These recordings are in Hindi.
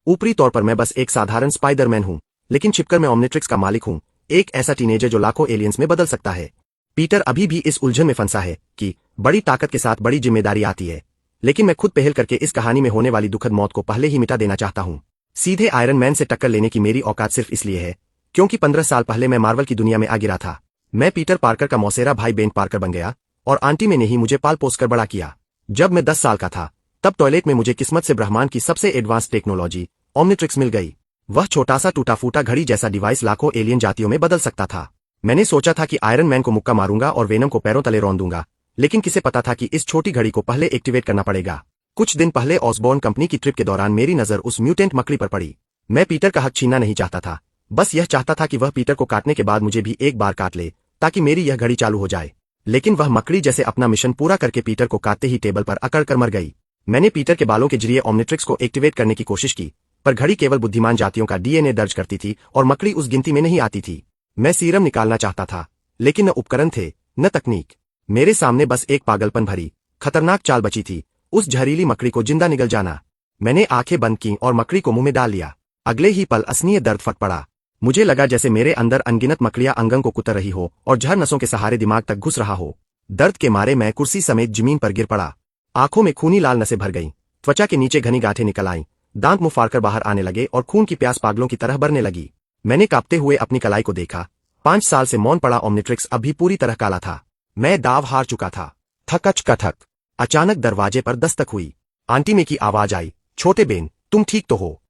ऊपरी तौर पर मैं बस एक साधारण स्पाइडरमैन हूँ, लेकिन छिपकर मैं ओमनिट्रिक्स का मालिक हूँ, एक ऐसा टीनेजर जो लाखों एलियंस में बदल सकता है। पीटर अभी भी इस उलझन में फंसा है कि बड़ी ताकत के साथ बड़ी जिम्मेदारी आती है, लेकिन मैं खुद पहल करके इस कहानी में होने वाली दुखद मौत को पहले ही मिटा देना चाहता हूँ। सीधे आयरन मैन से टक्कर लेने की मेरी औकात सिर्फ इसलिए है क्योंकि 15 साल पहले मैं मार्वल की दुनिया में आ गिरा था। मैं पीटर पार्कर का मौसेरा भाई बेन पार्कर बन गया और आंटी ने ही मुझे पाल पोस कर बड़ा किया। जब मैं 10 साल का था तब टॉयलेट में मुझे किस्मत से ब्रह्मांड की सबसे एडवांस टेक्नोलॉजी ओमनिट्रिक्स मिल गई। वह छोटा सा टूटा फूटा घड़ी जैसा डिवाइस लाखों एलियन जातियों में बदल सकता था। मैंने सोचा था कि आयरन मैन को मुक्का मारूंगा और वेनम को पैरों तले रौंद दूंगा, लेकिन किसे पता था कि इस छोटी घड़ी को पहले एक्टिवेट करना पड़ेगा। कुछ दिन पहले ऑसबॉर्न कंपनी की ट्रिप के दौरान मेरी नजर उस म्यूटेंट मकड़ी पर पड़ी। मैं पीटर का हक छीनना नहीं चाहता था, बस यह चाहता था कि वह पीटर को काटने के बाद मुझे भी एक बार काट ले ताकि मेरी यह घड़ी चालू हो जाए। लेकिन वह मकड़ी जैसे अपना मिशन पूरा करके पीटर को काटते ही टेबल पर अकड़ कर मर गई। मैंने पीटर के बालों के जरिए ओमनिट्रिक्स को एक्टिवेट करने की कोशिश की, पर घड़ी केवल बुद्धिमान जातियों का डीएनए दर्ज करती थी और मकड़ी उस गिनती में नहीं आती थी। मैं सीरम निकालना चाहता था, लेकिन न उपकरण थे न तकनीक। मेरे सामने बस एक पागलपन भरी खतरनाक चाल बची थी, उस जहरीली मकड़ी को जिंदा निगल जाना। मैंने आंखें बंद की और मकड़ी को मुंह में डाल लिया। अगले ही पल असनीय दर्द फट पड़ा। मुझे लगा जैसे मेरे अंदर अनगिनत मकड़ियां अंगन को कुतर रही हो और जहर नसों के सहारे दिमाग तक घुस रहा हो। दर्द के मारे मैं कुर्सी समेत जमीन पर गिर पड़ा। आंखों में खूनी लाल नसें भर गईं, त्वचा के नीचे घनी गांठें निकल आईं, दांत मुंह फाड़कर बाहर आने लगे और खून की प्यास पागलों की तरह बढ़ने लगी। मैंने कांपते हुए अपनी कलाई को देखा। 5 साल से मौन पड़ा ओमनिट्रिक्स अब भी पूरी तरह काला था। मैं दाव हार चुका था। थकच कथक। अचानक दरवाजे पर दस्तक हुई। आंटी में की आवाज आई, छोटे बेन, तुम ठीक तो हो?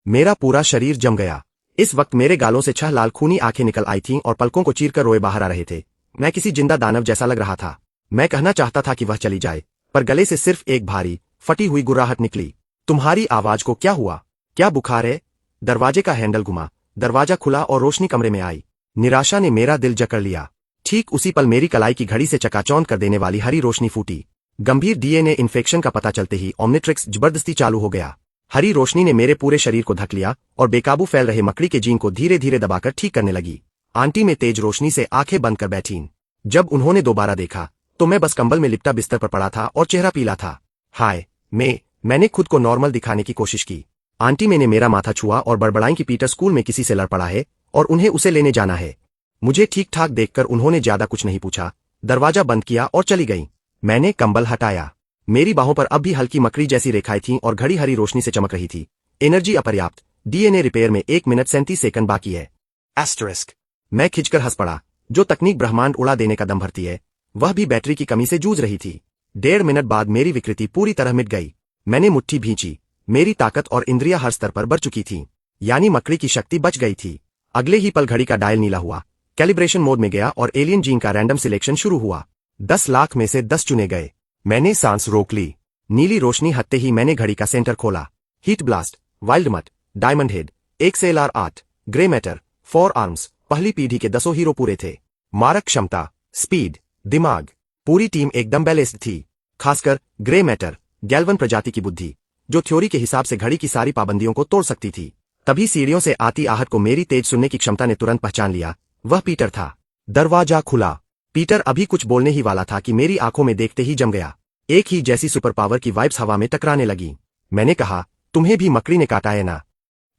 मेरा पूरा शरीर जम गया। इस वक्त मेरे गालों से 6 लाल खूनी आंखें निकल आई थीं और पलकों को चीरकर रोए बाहर आ रहे थे। मैं किसी जिंदा दानव जैसा लग रहा था। मैं कहना चाहता था कि वह चली जाए, पर गले से सिर्फ एक भारी फटी हुई गुर्राहट निकली। तुम्हारी आवाज को क्या हुआ? क्या बुखार है? दरवाजे का हैंडल घुमा, दरवाजा खुला और रोशनी कमरे में आई। निराशा ने मेरा दिल जकड़ लिया। ठीक उसी पल मेरी कलाई की घड़ी से चकाचौंध कर देने वाली हरी रोशनी फूटी। गंभीर डीएनए इन्फेक्शन का पता चलते ही ओमनिट्रिक्स जबरदस्ती चालू हो गया। हरी रोशनी ने मेरे पूरे शरीर को ढक लिया और बेकाबू फैल रहे मकड़ी के जीन को धीरे धीरे दबाकर ठीक करने लगी। आंटी में तेज रोशनी से आंखें बंद कर बैठीं। जब उन्होंने दोबारा देखा तो मैं बस कंबल में लिपटा बिस्तर पर पड़ा था और चेहरा पीला था। हाय, मैंने खुद को नॉर्मल दिखाने की कोशिश की। आंटी ने मेरा माथा छुआ और बड़बड़ाई कि पीटर स्कूल में किसी से लड़ पड़ा है और उन्हें उसे लेने जाना है। मुझे ठीक ठाक देखकर उन्होंने ज्यादा कुछ नहीं पूछा, दरवाजा बंद किया और चली गईं। मैंने कंबल हटाया। मेरी बाहों पर अब भी हल्की मकड़ी जैसी रेखाएं थीं और घड़ी हरी रोशनी से चमक रही थी। एनर्जी अपर्याप्त, डीएनए रिपेयर में 1 मिनट 37 सेकंड बाकी है। एस्टरिस्क। मैं खिंचकर हंस पड़ा। जो तकनीक ब्रह्मांड उड़ा देने का दम भरती है, वह भी बैटरी की कमी से जूझ रही थी। 1.5 मिनट बाद मेरी विकृति पूरी तरह मिट गई। मैंने मुट्ठी भींची। मेरी ताकत और इंद्रिया हर स्तर पर बढ़ चुकी थी, यानी मकड़ी की शक्ति बच गई थी। अगले ही पल घड़ी का डायल नीला हुआ, कैलिब्रेशन मोड में गया और एलियन जीन का रैंडम सिलेक्शन शुरू हुआ। 10 लाख में से 10 चुने गए। मैंने सांस रोक ली। नीली रोशनी हटते ही मैंने घड़ी का सेंटर खोला। हीट ब्लास्ट, वाइल्ड मट, diamond head, XLR 8, grey matter, 4 arms, पहली पीढ़ी के 10 हीरो पूरे थे। मारक क्षमता, स्पीड, दिमाग, पूरी टीम एकदम बैलेंस्ड थी। खासकर ग्रे मैटर, गैल्वन प्रजाति की बुद्धि, जो थ्योरी के हिसाब से घड़ी की सारी पाबंदियों को तोड़ सकती थी। तभी सीढ़ियों से आती आहट को मेरी तेज सुनने की क्षमता ने तुरंत पहचान लिया। वह पीटर था। दरवाजा खुला। पीटर अभी कुछ बोलने ही वाला था कि मेरी आंखों में देखते ही जम गया। एक ही जैसी सुपर पावर की वाइब्स हवा में टकराने लगी। मैंने कहा, तुम्हें भी मकड़ी ने काटा है ना?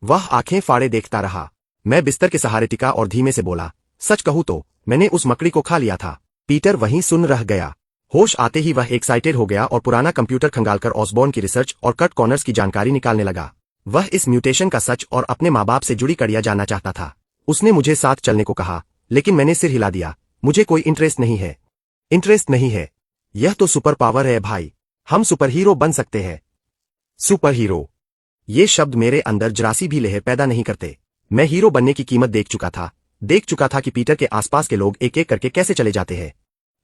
वह आंखें फाड़े देखता रहा। मैं बिस्तर के सहारे टिका और धीमे से बोला, सच कहूं तो मैंने उस मकड़ी को खा लिया था। पीटर वहीं सुन रह गया। होश आते ही वह एक्साइटेड हो गया और पुराना कंप्यूटर खंगालकर ऑसबॉर्न की रिसर्च और कट कॉर्नर्स की जानकारी निकालने लगा। वह इस म्यूटेशन का सच और अपने माँ बाप से जुड़ी कड़ियां जानना चाहता था। उसने मुझे साथ चलने को कहा, लेकिन मैंने सिर हिला दिया। मुझे कोई इंटरेस्ट नहीं है। इंटरेस्ट नहीं है? यह तो सुपर पावर है भाई। हम सुपर हीरो बन सकते हैं। सुपर हीरो, ये शब्द मेरे अंदर जरासी भी लहर पैदा नहीं करते। मैं हीरो बनने की कीमत देख चुका था कि पीटर के आसपास के लोग एक एक करके कैसे चले जाते हैं।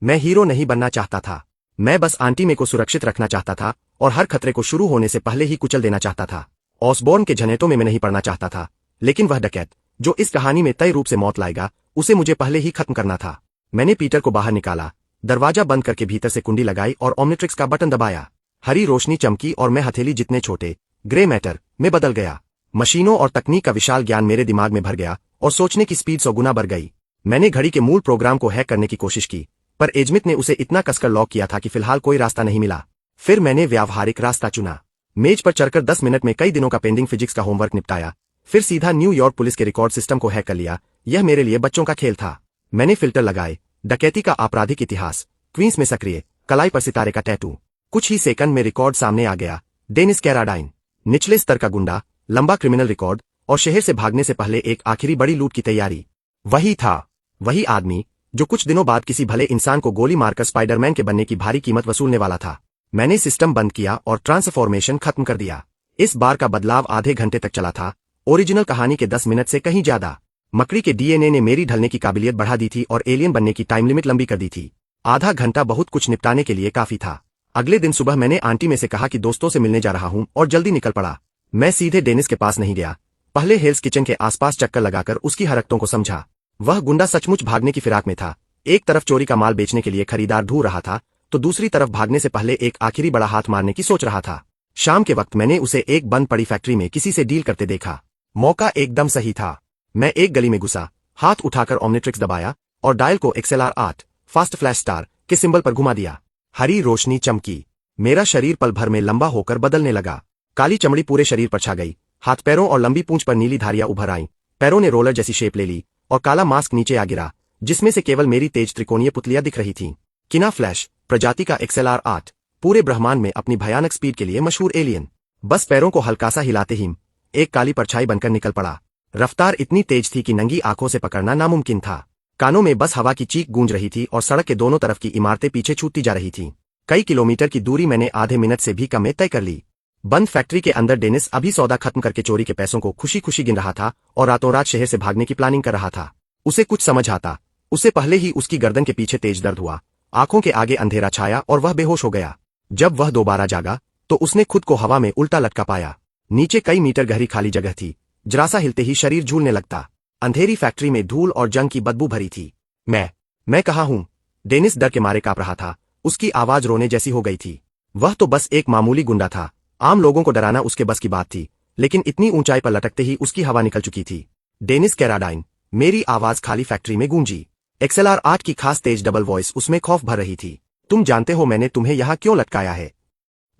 मैं हीरो नहीं बनना चाहता था। मैं बस आंटी में को सुरक्षित रखना चाहता था और हर खतरे को शुरू होने से पहले ही कुचल देना चाहता था। ऑसबॉर्न के झनेटों में मैं नहीं पड़ना चाहता था, लेकिन वह डकैत जो इस कहानी में तय रूप से मौत लाएगा, उसे मुझे पहले ही खत्म करना था। मैंने पीटर को बाहर निकाला, दरवाजा बंद करके भीतर से कुंडी लगाई और ओमनिट्रिक्स का बटन दबाया। हरी रोशनी चमकी और मैं हथेली जितने छोटे ग्रे मैटर में बदल गया। मशीनों और तकनीक का विशाल ज्ञान मेरे दिमाग में भर गया और सोचने की स्पीड 100 गुना बढ़ गई। मैंने घड़ी के मूल प्रोग्राम को हैक करने की कोशिश की, पर एजमित ने उसे इतना कसकर लॉक किया था कि फिलहाल कोई रास्ता नहीं मिला। फिर मैंने व्यावहारिक रास्ता चुना। मेज पर चढ़कर 10 मिनट में कई दिनों का पेंडिंग फिजिक्स का होमवर्क निपटाया, फिर सीधा न्यूयॉर्क पुलिस के रिकॉर्ड सिस्टम को हैक कर लिया। यह मेरे लिए बच्चों का खेल था। मैंने फिल्टर लगाए, डकैती का आपराधिक इतिहास, क्वींस में सक्रिय, कलाई पर सितारे का टैटू। कुछ ही सेकंड में रिकॉर्ड सामने आ गया। डेनिस कैराडाइन, निचले स्तर का गुंडा, लंबा क्रिमिनल रिकॉर्ड और शहर से भागने से पहले एक आखिरी बड़ी लूट की तैयारी। वही था, वही आदमी जो कुछ दिनों बाद किसी भले इंसान को गोली मारकर स्पाइडरमैन के बनने की भारी कीमत वसूलने वाला था। मैंने सिस्टम बंद किया और ट्रांसफॉर्मेशन खत्म कर दिया। इस बार का बदलाव आधे घंटे तक चला था, ओरिजिनल कहानी के 10 मिनट से कहीं ज्यादा। मकड़ी के डीएनए ने मेरी ढलने की काबिलियत बढ़ा दी थी और एलियन बनने की टाइम लिमिट लंबी कर दी थी। आधा घंटा बहुत कुछ निपटाने के लिए काफी था। अगले दिन सुबह मैंने आंटी में से कहा कि दोस्तों से मिलने जा रहा हूं और जल्दी निकल पड़ा। मैं सीधे डेनिस के पास नहीं गया, पहले हेल्स किचन के आसपास चक्कर लगाकर उसकी हरकतों को समझा। वह गुंडा सचमुच भागने की फिराक में था। एक तरफ चोरी का माल बेचने के लिए खरीदार ढूंढ रहा था, तो दूसरी तरफ भागने से पहले एक आखिरी बड़ा हाथ मारने की सोच रहा था। शाम के वक्त मैंने उसे एक बंद पड़ी फैक्ट्री में किसी से डील करते देखा। मौका एकदम सही था। मैं एक गली में घुसा, हाथ उठाकर ओमनिट्रिक्स दबाया और डायल को XLR8 फास्ट फ्लैश स्टार के सिंबल पर घुमा दिया। हरी रोशनी चमकी, मेरा शरीर पल भर में लंबा होकर बदलने लगा। काली चमड़ी पूरे शरीर पर छा गई, हाथ पैरों और लंबी पूंछ पर नीली धारियां उभर आईं, पैरों ने रोलर जैसी शेप ले ली और काला मास्क नीचे आ गिरा, जिसमें से केवल मेरी तेज त्रिकोणीय पुतलियां दिख रही थीं। किना फ्लैश प्रजाति का XLR8, पूरे ब्रह्मांड में अपनी भयानक स्पीड के लिए मशहूर एलियन। बस पैरों को हल्का सा हिलाते ही एक काली परछाई बनकर निकल पड़ा। रफ्तार इतनी तेज थी कि नंगी आंखों से पकड़ना नामुमकिन था। कानों में बस हवा की चीख गूंज रही थी और सड़क के दोनों तरफ की इमारतें पीछे छूटती जा रही थीं। कई किलोमीटर की दूरी मैंने आधे मिनट से भी कम में तय कर ली। बंद फैक्ट्री के अंदर डेनिस अभी सौदा खत्म करके चोरी के पैसों को खुशी खुशी गिन रहा था और रातों रात शहर से भागने की प्लानिंग कर रहा था। उसे कुछ समझ आता, उसे पहले ही उसकी गर्दन के पीछे तेज दर्द हुआ, आंखों के आगे अंधेरा छाया और वह बेहोश हो गया। जब वह दोबारा जागा तो उसने खुद को हवा में उल्टा लटका पाया। नीचे कई मीटर गहरी खाली जगह थी, जरा सा हिलते ही शरीर झूलने लगता। अंधेरी फैक्ट्री में धूल और जंग की बदबू भरी थी। मैं कहाँ हूँ? डेनिस डर के मारे कांप रहा था, उसकी आवाज रोने जैसी हो गई थी। वह तो बस एक मामूली गुंडा था, आम लोगों को डराना उसके बस की बात थी, लेकिन इतनी ऊंचाई पर लटकते ही उसकी हवा निकल चुकी थी। डेनिस कैराडाइन, मेरी आवाज खाली फैक्ट्री में गूंजी। XLR8 की खास तेज डबल वॉइस उसमें खौफ भर रही थी। तुम जानते हो मैंने तुम्हें यहाँ क्यों लटकाया है?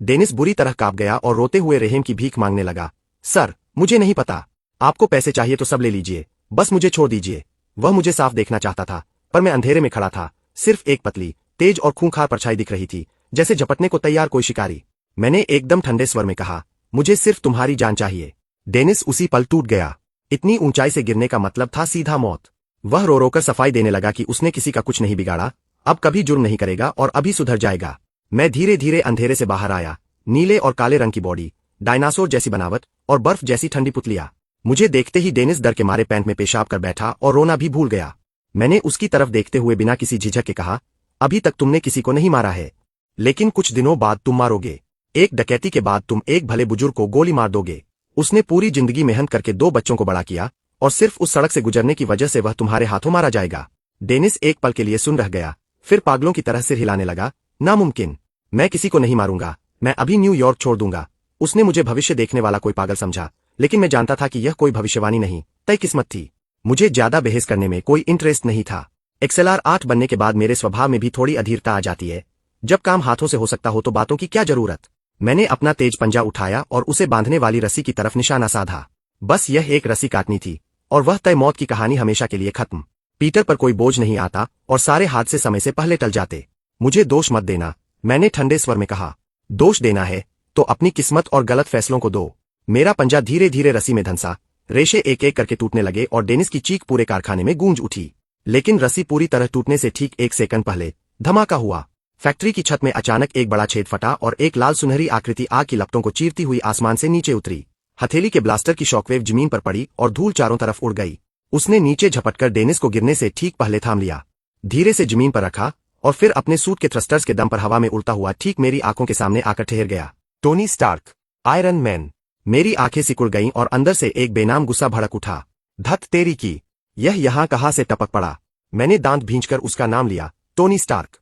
डेनिस बुरी तरह कांप गया और रोते हुए रेहम की भीख मांगने लगा। सर, मुझे नहीं पता। आपको पैसे चाहिए तो सब ले लीजिए, बस मुझे छोड़ दीजिए। वह मुझे साफ देखना चाहता था, पर मैं अंधेरे में खड़ा था। सिर्फ एक पतली, तेज और खूंखार परछाई दिख रही थी, जैसे झपटने को तैयार कोई शिकारी। मैंने एकदम ठंडे स्वर में कहा, मुझे सिर्फ तुम्हारी जान चाहिए। डेनिस उसी पल टूट गया। इतनी ऊंचाई से गिरने का मतलब था सीधा मौत। वह रो रोकर सफाई देने लगा कि उसने किसी का कुछ नहीं बिगाड़ा, अब कभी जुर्म नहीं करेगा और अभी सुधर जाएगा। मैं धीरे धीरे अंधेरे से बाहर आया। नीले और काले रंग की बॉडी, डायनासोर जैसी बनावट और बर्फ जैसी ठंडी पुतलियां। मुझे देखते ही डेनिस डर के मारे पैंट में पेशाब कर बैठा और रोना भी भूल गया। मैंने उसकी तरफ देखते हुए बिना किसी झिझक के कहा, अभी तक तुमने किसी को नहीं मारा है, लेकिन कुछ दिनों बाद तुम मारोगे। एक डकैती के बाद तुम एक भले बुजुर्ग को गोली मार दोगे। उसने पूरी जिंदगी मेहनत करके 2 बच्चों को बड़ा किया और सिर्फ उस सड़क से गुजरने की वजह से वह तुम्हारे हाथों मारा जाएगा। डेनिस एक पल के लिए सुन रह गया, फिर पागलों की तरह सिर हिलाने लगा। नामुमकिन, मैं किसी को नहीं मारूंगा, मैं अभी न्यूयॉर्क छोड़ दूंगा। उसने मुझे भविष्य देखने वाला कोई पागल समझा, लेकिन मैं जानता था कि यह कोई भविष्यवाणी नहीं, तय किस्मत थी। मुझे ज्यादा बहस करने में कोई इंटरेस्ट नहीं था। XLR8 बनने के बाद मेरे स्वभाव में भी थोड़ी अधीरता आ जाती है। जब काम हाथों से हो सकता हो तो बातों की क्या जरूरत। मैंने अपना तेज पंजा उठाया और उसे बांधने वाली रस्सी की तरफ निशाना साधा। बस यह एक रस्सी काटनी थी और वह तय मौत की कहानी हमेशा के लिए खत्म। पीटर पर कोई बोझ नहीं आता और सारे हादसे समय से पहले टल जाते। मुझे दोष मत देना, मैंने ठंडे स्वर में कहा। दोष देना है तो अपनी किस्मत और गलत फैसलों को दो। मेरा पंजा धीरे धीरे रस्सी में धंसा, रेशे एक एक करके टूटने लगे और डेनिस की चीख पूरे कारखाने में गूंज उठी। लेकिन रस्सी पूरी तरह टूटने से ठीक 1 सेकंड पहले धमाका हुआ। फैक्ट्री की छत में अचानक एक बड़ा छेद फटा और एक लाल सुनहरी आकृति आग की लपटों को चीरती हुई आसमान से नीचे उतरी। हथेली के ब्लास्टर की शॉकवेव जमीन पर पड़ी और धूल चारों तरफ उड़ गई। उसने नीचे झपटकर डेनिस को गिरने से ठीक पहले थाम लिया, धीरे से जमीन पर रखा और फिर अपने सूट के थ्रस्टर्स के दम पर हवा में उड़ता हुआ ठीक मेरी आंखों के सामने आकर ठहर गया। Tony Stark, Iron Man. मेरी आंखें सिकुड़ गईं और अंदर से एक बेनाम गुस्सा भड़क उठा। धत तेरी की, यह यहाँ कहाँ से टपक पड़ा? मैंने दांत भींचकर उसका नाम लिया, टोनी स्टार्क।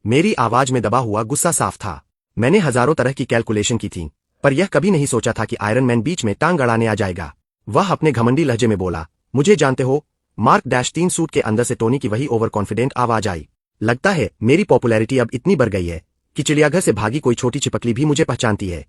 मेरी आवाज में दबा हुआ गुस्सा साफ था। मैंने हजारों तरह की कैलकुलेशन की थी, पर यह कभी नहीं सोचा था कि आयरन मैन बीच में टांग अड़ाने आ जाएगा। वह अपने घमंडी लहजे में बोला, मुझे जानते हो? मार्क-3 सूट के अंदर से टोनी की वही ओवर कॉन्फिडेंट आवाज आई। लगता है मेरी पॉपुलैरिटी अब इतनी बढ़ गई है कि चिड़ियाघर से भागी कोई छोटी चिपकली भी मुझे पहचानती है।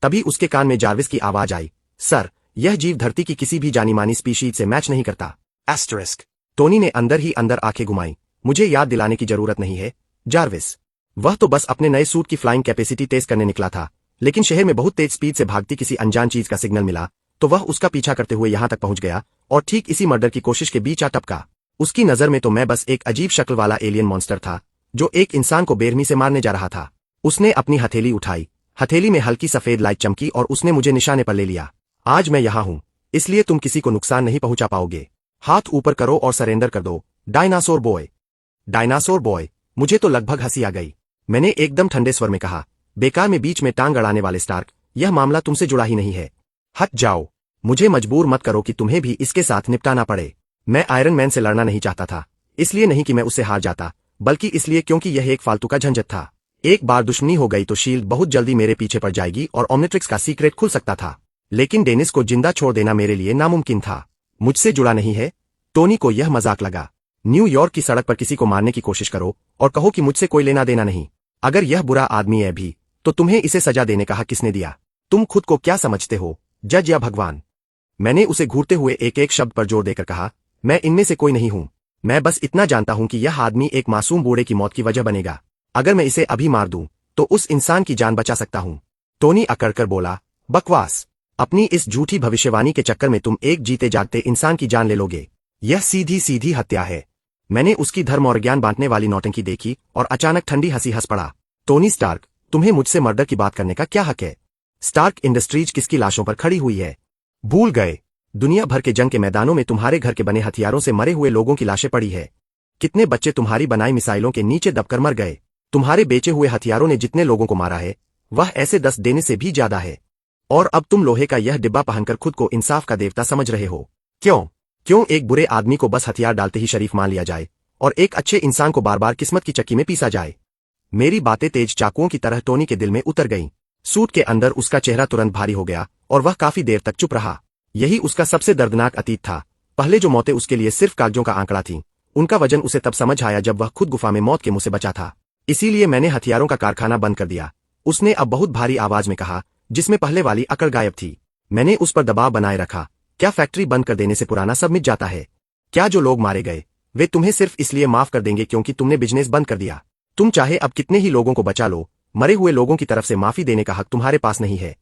तभी उसके कान में जार्विस की आवाज आई, सर, यह जीव धरती की किसी भी जानी मानी स्पीशीज से मैच नहीं करता। एस्टरिस्क। टोनी ने अंदर ही अंदर आंखें घुमाई। मुझे याद दिलाने की जरूरत नहीं है, जार्विस। वह तो बस अपने नए सूट की फ्लाइंग कैपेसिटी टेस्ट करने निकला था, लेकिन शहर में बहुत तेज स्पीड से भागती किसी अनजान चीज का सिग्नल मिला, तो वह उसका पीछा करते हुए यहां तक पहुंच गया और ठीक इसी मर्डर की कोशिश के बीच आ टपका। उसकी नजर में तो मैं बस एक अजीब शक्ल वाला एलियन मॉन्स्टर था, जो एक इंसान को बेरहमी से मारने जा रहा था। उसने अपनी हथेली उठाई, हथेली में हल्की सफेद लाइट चमकी और उसने मुझे निशाने पर ले लिया। आज मैं यहां हूं, इसलिए तुम किसी को नुकसान नहीं पहुंचा पाओगे। हाथ ऊपर करो और सरेंडर कर दो, डायनासोर बॉय। Dinosaur boy. मुझे तो लगभग हंसी आ गई। मैंने एकदम ठंडे स्वर में कहा, बेकार में बीच में टांग अड़ाने वाले स्टार्क, यह मामला तुमसे जुड़ा ही नहीं है। हट जाओ। मुझे मजबूर मत करो कि तुम्हें भी इसके साथ निपटाना पड़े। मैं आयरन मैन से लड़ना नहीं चाहता था, इसलिए नहीं कि मैं उससे हार जाता, बल्कि इसलिए क्योंकि यह एक फालतू का झंझट था। एक बार दुश्मनी हो गई तो शील्ड बहुत जल्दी मेरे पीछे पड़ जाएगी और ओमनिट्रिक्स का सीक्रेट खुल सकता था। लेकिन डेनिस को जिंदा छोड़ देना मेरे लिए नामुमकिन था। मुझसे जुड़ा नहीं है। टोनी को यह मजाक लगा। न्यूयॉर्क की सड़क पर किसी को मारने की कोशिश करो और कहो कि मुझसे कोई लेना देना नहीं। अगर यह बुरा आदमी है भी, तो तुम्हें इसे सजा देने का हक किसने दिया? तुम खुद को क्या समझते हो, जज या भगवान? मैंने उसे घूरते हुए एक एक शब्द पर जोर देकर कहा, मैं इनमें से कोई नहीं हूं। मैं बस इतना जानता हूं कि यह आदमी एक मासूम बूढ़े की मौत की वजह बनेगा। अगर मैं इसे अभी मार दूं, तो उस इंसान की जान बचा सकता हूं। टोनी अकड़कर बोला, बकवास। अपनी इस झूठी भविष्यवाणी के चक्कर में तुम एक जीते जागते इंसान की जान ले लोगे। यह सीधी सीधी हत्या है। मैंने उसकी धर्म और ज्ञान बांटने वाली नौटंकी देखी और अचानक ठंडी हंसी हंस पड़ा। टोनी स्टार्क, तुम्हें मुझसे मर्डर की बात करने का क्या हक है? स्टार्क इंडस्ट्रीज किसकी लाशों पर खड़ी हुई है? भूल गए? दुनिया भर के जंग के मैदानों में तुम्हारे घर के बने हथियारों से मरे हुए लोगों की लाशें पड़ी है। कितने बच्चे तुम्हारी बनाई मिसाइलों के नीचे दबकर मर गए। तुम्हारे बेचे हुए हथियारों ने जितने लोगों को मारा है, वह ऐसे 10 देने से भी ज्यादा है। और अब तुम लोहे का यह डिब्बा पहनकर खुद को इंसाफ का देवता समझ रहे हो। क्यों एक बुरे आदमी को बस हथियार डालते ही शरीफ मान लिया जाए और एक अच्छे इंसान को बार बार किस्मत की चक्की में पीसा जाए? मेरी बातें तेज चाकुओं की तरह टोनी के दिल में उतर गईं। सूट के अंदर उसका चेहरा तुरंत भारी हो गया और वह काफी देर तक चुप रहा। यही उसका सबसे दर्दनाक अतीत था। पहले जो मौतें उसके लिए सिर्फ कागजों का आंकड़ा थीं, उनका वजन उसे तब समझ आया जब वह खुद गुफा में मौत के मुंह से बचा था। इसीलिए मैंने हथियारों का कारखाना बंद कर दिया, उसने अब बहुत भारी आवाज में कहा, जिसमें पहले वाली अकड़ गायब थी। मैंने उस पर दबाव बनाए रखा। क्या फैक्ट्री बंद कर देने से पुराना सब मिट जाता है? क्या जो लोग मारे गए, वे तुम्हें सिर्फ इसलिए माफ कर देंगे क्योंकि तुमने बिजनेस बंद कर दिया? तुम चाहे अब कितने ही लोगों को बचा लो, मरे हुए लोगों की तरफ से माफी देने का हक तुम्हारे पास नहीं है।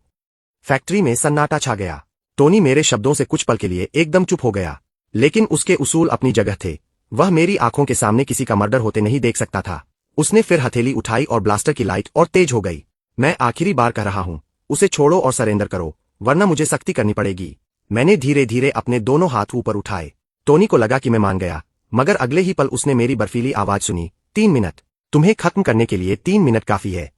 फैक्ट्री में सन्नाटा छा गया। टोनी मेरे शब्दों से कुछ पल के लिए एकदम चुप हो गया, लेकिन उसके उसूल अपनी जगह थे। वह मेरी आंखों के सामने किसी का मर्डर होते नहीं देख सकता था। उसने फिर हथेली उठाई और ब्लास्टर की लाइट और तेज हो गई। मैं आखिरी बार कह रहा हूं, उसे छोड़ो और सरेंडर करो, वरना मुझे सख्ती करनी पड़ेगी। मैंने धीरे धीरे अपने दोनों हाथ ऊपर उठाए। टोनी को लगा कि मैं मान गया, मगर अगले ही पल उसने मेरी बर्फीली आवाज सुनी, 3 मिनट। तुम्हें खत्म करने के लिए 3 मिनट काफी है।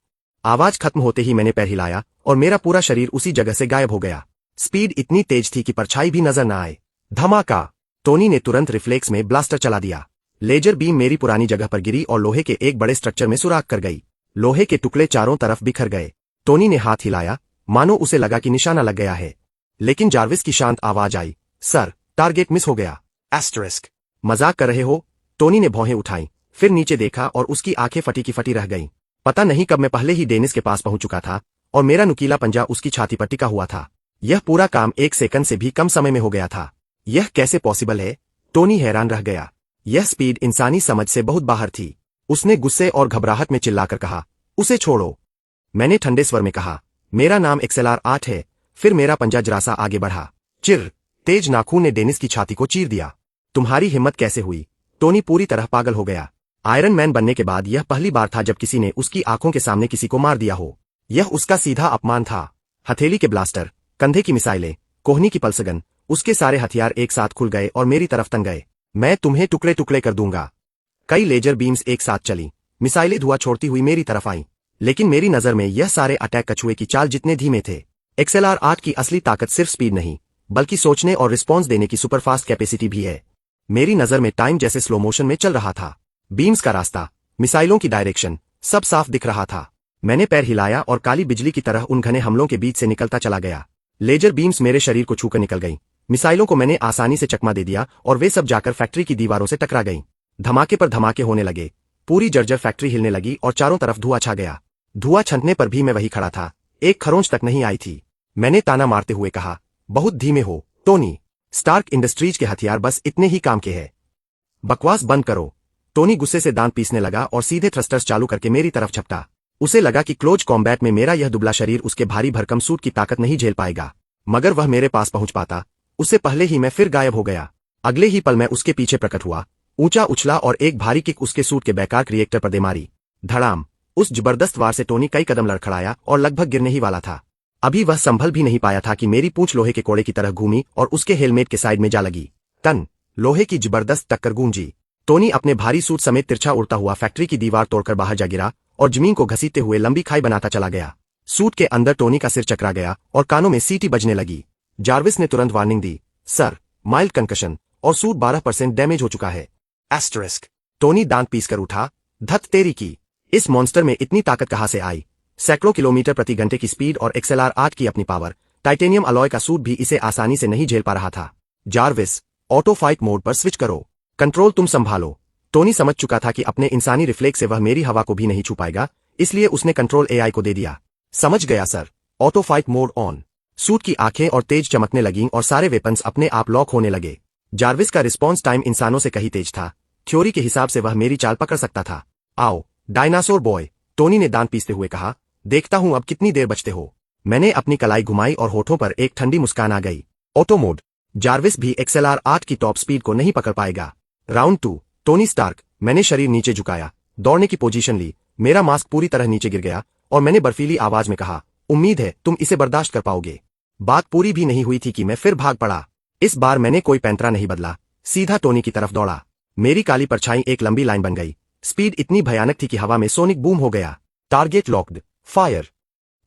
आवाज खत्म होते ही मैंने पैर हिलाया और मेरा पूरा शरीर उसी जगह से गायब हो गया। स्पीड इतनी तेज थी कि परछाई भी नजर न आए। धमाका! टोनी ने तुरंत रिफ्लेक्स में ब्लास्टर चला दिया। लेजर बीम मेरी पुरानी जगह पर गिरी और लोहे के एक बड़े स्ट्रक्चर में सुराख कर गई। लोहे के टुकड़े चारों तरफ बिखर गए। टोनी ने हाथ हिलाया, मानो उसे लगा कि निशाना लग गया है। लेकिन जार्विस की शांत आवाज आई, सर, टारगेट मिस हो गया। एस्टरिस्क। मजाक कर रहे हो? टोनी ने भौहें उठाई, फिर नीचे देखा और उसकी आंखें फटी की फटी रह गईं। पता नहीं कब मैं पहले ही डेनिस के पास पहुंच चुका था और मेरा नुकीला पंजा उसकी छाती पर टिका हुआ था। यह पूरा काम 1 सेकंड से भी कम समय में हो गया था। यह कैसे पॉसिबल है? टोनी हैरान रह गया। यह स्पीड इंसानी समझ से बहुत बाहर थी। उसने गुस्से और घबराहट में चिल्लाकर कहा, उसे छोड़ो। मैंने ठंडे स्वर में कहा, मेरा नाम XLR8 है। फिर मेरा पंजा जरा सा आगे बढ़ा। चिर! तेज नाखून ने डेनिस की छाती को चीर दिया। तुम्हारी हिम्मत कैसे हुई? टोनी पूरी तरह पागल हो गया। आयरन मैन बनने के बाद यह पहली बार था जब किसी ने उसकी आंखों के सामने किसी को मार दिया हो। यह उसका सीधा अपमान था। हथेली के ब्लास्टर, कंधे की मिसाइलें, कोहनी की पल्सगन, उसके सारे हथियार एक साथ खुल गए और मेरी तरफ तन गए। मैं तुम्हें टुकड़े टुकड़े कर दूंगा। कई लेजर बीम्स एक साथ चली, मिसाइलें धुआं छोड़ती हुई मेरी तरफ आईं, लेकिन मेरी नजर में यह सारे अटैक कछुए की चाल जितने धीमे थे। XLR8 की असली ताकत सिर्फ स्पीड नहीं, बल्कि सोचने और रिस्पॉन्स देने की सुपरफास्ट कैपेसिटी भी है। मेरी नजर में टाइम जैसे स्लो मोशन में चल रहा था। बीम्स का रास्ता, मिसाइलों की डायरेक्शन, सब साफ दिख रहा था। मैंने पैर हिलाया और काली बिजली की तरह उन घने हमलों के बीच से निकलता चला गया। लेजर बीम्स मेरे शरीर को छूकर निकल गईं। मिसाइलों को मैंने आसानी से चकमा दे दिया और वे सब जाकर फैक्ट्री की दीवारों से टकरा गईं। धमाके पर धमाके होने लगे। पूरी जर्जर फैक्ट्री हिलने लगी और चारों तरफ धुआं छा गया। धुआं छंटने पर भी मैं वही खड़ा था, एक खरोंच तक नहीं आई थी। मैंने ताना मारते हुए कहा, बहुत धीमे हो टोनी। स्टार्क इंडस्ट्रीज के हथियार बस इतने ही काम के हैं। बकवास बंद करो। टोनी गुस्से से दांत पीसने लगा और सीधे थ्रस्टर्स चालू करके मेरी तरफ झपटा। उसे लगा कि क्लोज कॉम्बैट में मेरा यह दुबला शरीर उसके भारी भरकम सूट की ताकत नहीं झेल पाएगा, मगर वह मेरे पास पहुंच पाता उससे पहले ही मैं फिर गायब हो गया। अगले ही पल मैं उसके पीछे प्रकट हुआ, ऊंचा उछला और एक भारी किक उसके सूट के बेकार रिएक्टर पर दे मारी। धड़ाम। उस जबरदस्त वार से टोनी कई कदम लड़खड़ाया और लगभग गिरने ही वाला था। अभी वह संभल भी नहीं पाया था कि मेरी पूंछ लोहे के कोड़े की तरह घूमी और उसके हेलमेट के साइड में जा लगी। टन। लोहे की जबरदस्त टक्कर गूंजी। टोनी अपने भारी सूट समेत तिरछा उड़ता हुआ फैक्ट्री की दीवार तोड़कर बाहर जा गिरा और जमीन को घसीटते हुए लंबी खाई बनाता चला गया। सूट के अंदर टोनी का सिर चकरा गया और कानों में सीटी बजने लगी। जार्विस ने तुरंत वार्निंग दी, सर, माइल्ड कंकशन और सूट 12% डैमेज हो चुका है। एस्टरिस्क। टोनी दांत पीसकर उठा, धत तेरी की, इस मॉन्स्टर में इतनी ताकत कहां से आई? सैकड़ों किलोमीटर प्रति घंटे की स्पीड और XLR 8 की अपनी पावर, टाइटेनियम अलॉय का सूट भी इसे आसानी से नहीं झेल पा रहा था। जार्विस, ऑटो फाइट मोड पर स्विच करो। कंट्रोल तुम संभालो। टोनी समझ चुका था कि अपने इंसानी रिफ्लेक्स से वह मेरी हवा को भी नहीं छू पाएगा, इसलिए उसने कंट्रोल AI को दे दिया। समझ गया sir. Auto fight mode on. Suit की आंखें और तेज चमकने लगीं और सारे वेपन्स अपने आप लॉक होने लगे। जार्विस का रिस्पॉन्स टाइम इंसानों से कहीं तेज था। थ्योरी के हिसाब से वह मेरी चाल पकड़ सकता था। आओ डायनासोर बॉय, टोनी ने दांत पीसते हुए कहा, देखता हूं अब कितनी देर बचते हो। मैंने अपनी कलाई घुमाई और होठों पर एक ठंडी मुस्कान आ गई। Auto mode. जार्विस भी XLR 8 की टॉप स्पीड को नहीं पकड़ पाएगा। राउंड 2। Tony Stark. मैंने शरीर नीचे झुकाया, दौड़ने की पोजीशन ली, मेरा मास्क पूरी तरह नीचे गिर गया और मैंने बर्फीली आवाज में कहा, उम्मीद है तुम इसे बर्दाश्त कर पाओगे। बात पूरी भी नहीं हुई थी कि मैं फिर भाग पड़ा। इस बार मैंने कोई पैंतरा नहीं बदला, सीधा टोनी की तरफ दौड़ा। मेरी काली परछाई एक लंबी लाइन बन गई। स्पीड इतनी भयानक थी कि हवा में सोनिक बूम हो गया। Target locked, fire.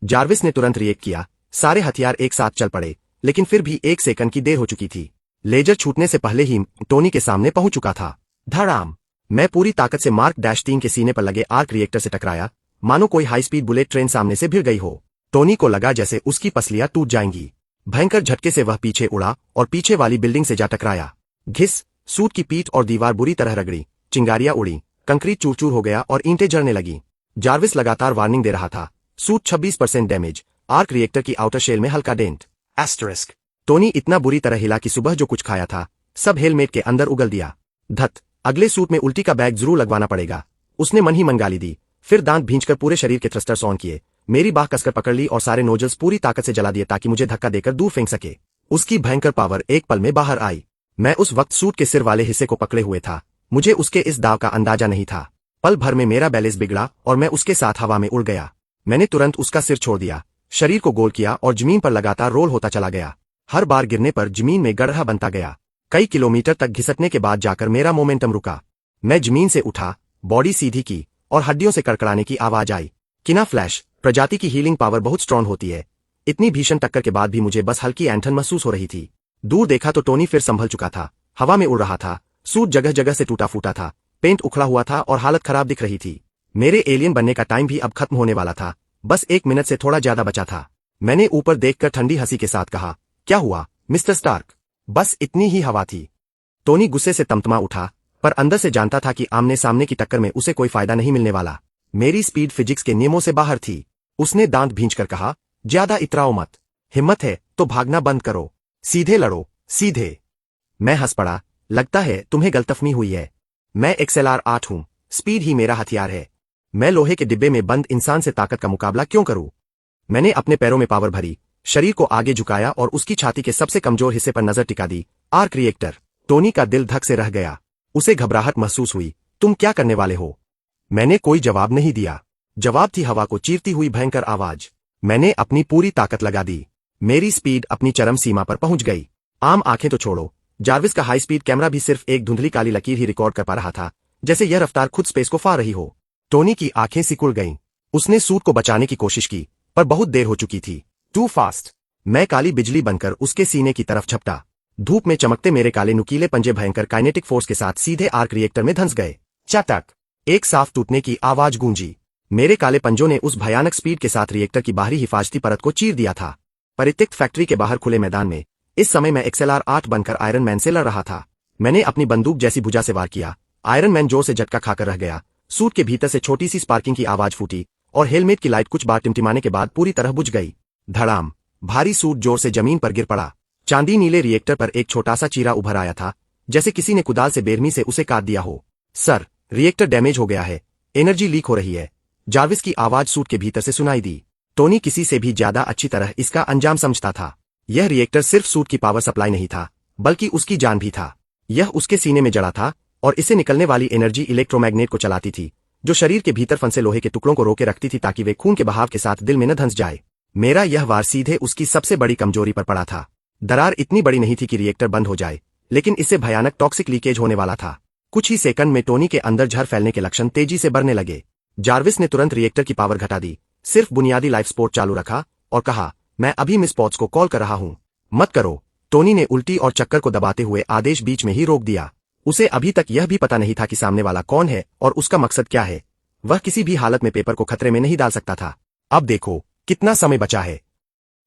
जार्विस ने तुरंत रिएक्ट किया, सारे हथियार एक साथ चल पड़े, लेकिन फिर भी 1 सेकंड की देर हो चुकी थी। लेजर छूटने से पहले ही टोनी के सामने पहुंच चुका था। धड़ाम। मैं पूरी ताकत से मार्क -3 के सीने पर लगे आर्क रिएक्टर से टकराया, मानो कोई हाई स्पीड बुलेट ट्रेन सामने से भिड़ गई हो। टोनी को लगा जैसे उसकी पसलियां टूट जाएंगी। भयंकर झटके से वह पीछे उड़ा और पीछे वाली बिल्डिंग से जा टकराया। घिस। सूट की पीठ और दीवार बुरी तरह रगड़ी, चिंगारियां उड़ी, कंक्रीट चूर चूर हो गया और ईंटें जड़ने लगी। जार्विस लगातार वार्निंग दे रहा था, सूट 26% डैमेज, आर्क रिएक्टर की आउटर शेल में हल्का डेंट। एस्टरिस्क। टोनी इतना बुरी तरह हिला कि सुबह जो कुछ खाया था सब हेलमेट के अंदर उगल दिया। धत। अगले सूट में उल्टी का बैग जरूर लगवाना पड़ेगा। उसने मन ही मन गाली दी, फिर दांत भींचकर पूरे शरीर के थ्रस्टर्स ऑन किए, मेरी बाह कसकर पकड़ ली और सारे नोजल्स पूरी ताकत से जला दिए ताकि मुझे धक्का देकर दूर फेंक सके। उसकी भयंकर पावर एक पल में बाहर आई। मैं उस वक्त सूट के सिर वाले हिस्से को पकड़े हुए था, मुझे उसके इस दाव का अंदाजा नहीं था। पल भर में मेरा बैलेंस बिगड़ा और मैं उसके साथ हवा में उड़ गया। मैंने तुरंत उसका सिर छोड़ दिया, शरीर को गोल किया और जमीन पर लगातार रोल होता चला गया। हर बार गिरने पर जमीन में गड्ढा बनता गया। कई किलोमीटर तक घिसटने के बाद जाकर मेरा मोमेंटम रुका। मैं जमीन से उठा, बॉडी सीधी की और हड्डियों से कड़कड़ाने की आवाज आई। किना फ्लैश। प्रजाति की हीलिंग पावर बहुत स्ट्रॉन्ग होती है। इतनी भीषण टक्कर के बाद भी मुझे बस हल्की ऐंठन महसूस हो रही थी। दूर देखा तो टोनी फिर संभल चुका था, हवा में उड़ रहा था, सूट जगह जगह से टूटा फूटा था, पेंट उखड़ा हुआ था और हालत खराब दिख रही थी। मेरे एलियन बनने का टाइम भी अब खत्म होने वाला था, बस 1 मिनट से थोड़ा ज्यादा बचा था। मैंने ऊपर देखकर ठंडी हंसी के साथ कहा, क्या हुआ मिस्टर स्टार्क? बस इतनी ही हवा थी। टोनी गुस्से से तमतमा उठा, पर अंदर से जानता था कि आमने सामने की टक्कर में उसे कोई फायदा नहीं मिलने वाला। मेरी स्पीड फिजिक्स के नियमों से बाहर थी। उसने दांत भींचकर कहा, ज्यादा इतराओ मत, हिम्मत है तो भागना बंद करो, सीधे लड़ो, सीधे। मैं हंस पड़ा, लगता है तुम्हें गलतफहमी हुई है। मैं XLR 8 हूं, स्पीड ही मेरा हथियार है। मैं लोहे के डिब्बे में बंद इंसान से ताकत का मुकाबला क्यों करूं? मैंने अपने पैरों में पावर भरी, शरीर को आगे झुकाया और उसकी छाती के सबसे कमजोर हिस्से पर नजर टिका दी, आर्क रिएक्टर। टोनी का दिल धक से रह गया, उसे घबराहट महसूस हुई। तुम क्या करने वाले हो? मैंने कोई जवाब नहीं दिया। जवाब थी हवा को चीरती हुई भयंकर आवाज। मैंने अपनी पूरी ताकत लगा दी। मेरी स्पीड अपनी चरम सीमा पर पहुंच गई। आम आंखें तो छोड़ो, जार्विस का हाई स्पीड कैमरा भी सिर्फ एक धुंधली काली लकीर ही रिकॉर्ड कर पा रहा था, जैसे यह रफ्तार खुद स्पेस को फा रही हो। टोनी की आंखें सिकुड़ गईं। उसने सूट को बचाने की कोशिश की, पर बहुत देर हो चुकी थी। Too fast. मैं काली बिजली बनकर उसके सीने की तरफ झपटा। धूप में चमकते मेरे काले नुकीले पंजे भयंकर काइनेटिक फोर्स के साथ सीधे आर्क रिएक्टर में धंस गए। चटक। एक साफ टूटने की आवाज गूंजी। मेरे काले पंजों ने उस भयानक स्पीड के साथ रिएक्टर की बाहरी हिफाजती परत को चीर दिया था। परित्यक्त फैक्ट्री के बाहर खुले मैदान में इस समय मैं XLR 8 बनकर आयरन मैन से लड़ रहा था। मैंने अपनी बंदूक जैसी भुजा से वार किया। आयरन मैन जोर से झटका खाकर रह गया। सूट के भीतर से छोटी सी स्पार्किंग की आवाज फूटी और हेलमेट की लाइट कुछ बार टिमटिमाने के बाद पूरी तरह बुझ गई। धड़ाम, भारी सूट जोर से जमीन पर गिर पड़ा। चांदी नीले रिएक्टर पर एक छोटा सा चीरा उभर आया था, जैसे किसी ने कुदाल से बेरहमी से उसे काट दिया हो। सर, रिएक्टर डैमेज हो गया है, एनर्जी लीक हो रही है। जार्विस की आवाज सूट के भीतर से सुनाई दी। टोनी किसी से भी ज्यादा अच्छी तरह इसका अंजाम समझता था। यह रिएक्टर सिर्फ सूट की पावर सप्लाई नहीं था, बल्कि उसकी जान भी था। यह उसके सीने में जड़ा था और इससे निकलने वाली एनर्जी इलेक्ट्रोमैग्नेट को चलाती थी, जो शरीर के भीतर फंसे लोहे के टुकड़ों को रोके रखती थी ताकि वे खून के बहाव के साथ दिल में न धंस जाए। मेरा यह वार सीधे उसकी सबसे बड़ी कमजोरी पर पड़ा था। दरार इतनी बड़ी नहीं थी कि रिएक्टर बंद हो जाए, लेकिन इससे भयानक टॉक्सिक लीकेज होने वाला था। कुछ ही सेकंड में टोनी के अंदर जहर फैलने के लक्षण तेजी से बढ़ने लगे। जार्विस ने तुरंत रिएक्टर की पावर घटा दी, सिर्फ बुनियादी लाइफ सपोर्ट चालू रखा और कहा, मैं अभी मिस पॉट्स को कॉल कर रहा हूं। मत करो। टोनी ने उल्टी और चक्कर को दबाते हुए आदेश बीच में ही रोक दिया। उसे अभी तक यह भी पता नहीं था कि सामने वाला कौन है और उसका मकसद क्या है। वह किसी भी हालत में पेपर को खतरे में नहीं डाल सकता था। अब देखो कितना समय बचा है।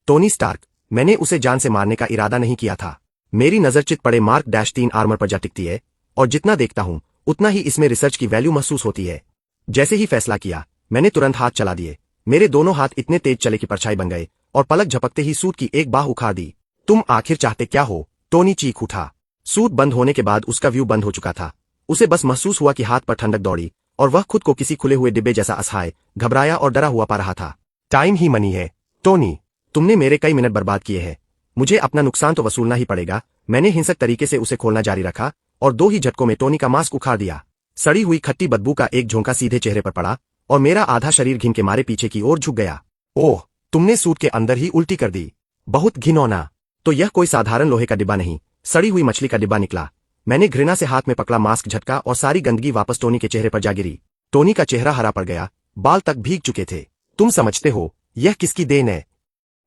टोनी स्टार्क, मैंने उसे जान से मारने का इरादा नहीं किया था। मेरी नजर चित पड़े मार्क -3 आर्मर पर जा टिकती है, और जितना देखता हूं उतना ही इसमें रिसर्च की वैल्यू महसूस होती है। जैसे ही फैसला किया, मैंने तुरंत हाथ चला दिए। मेरे दोनों हाथ इतने तेज चले कि परछाई बन गए और पलक झपकते ही सूट की एक बाह उखाड़ दी। तुम आखिर चाहते क्या हो? टोनी चीख उठा। सूट बंद होने के बाद उसका व्यू बंद हो चुका था। उसे बस महसूस हुआ कि हाथ पर ठंडक दौड़ी और वह खुद को किसी खुले हुए डिब्बे जैसा असहाय, घबराया और डरा हुआ पा रहा था। टाइम ही मनी है टोनी, तुमने मेरे कई मिनट बर्बाद किए हैं। मुझे अपना नुकसान तो वसूलना ही पड़ेगा। मैंने हिंसक तरीके से उसे खोलना जारी रखा और 2 ही झटकों में टोनी का मास्क उखाड़ दिया। सड़ी हुई खट्टी बदबू का एक झोंका सीधे चेहरे पर पड़ा और मेरा आधा शरीर घिन के मारे पीछे की ओर झुक गया। ओह, तुमने सूट के अंदर ही उल्टी कर दी। बहुत घिनौना। तो यह कोई साधारण लोहे का डिब्बा नहीं, सड़ी हुई मछली का डिब्बा निकला। मैंने घृणा से हाथ में पकड़ा मास्क झटका और सारी गंदगी वापस टोनी के चेहरे पर जा गिरी। टोनी का चेहरा हरा पड़ गया, बाल तक भीग चुके थे। तुम समझते हो यह किसकी देन है?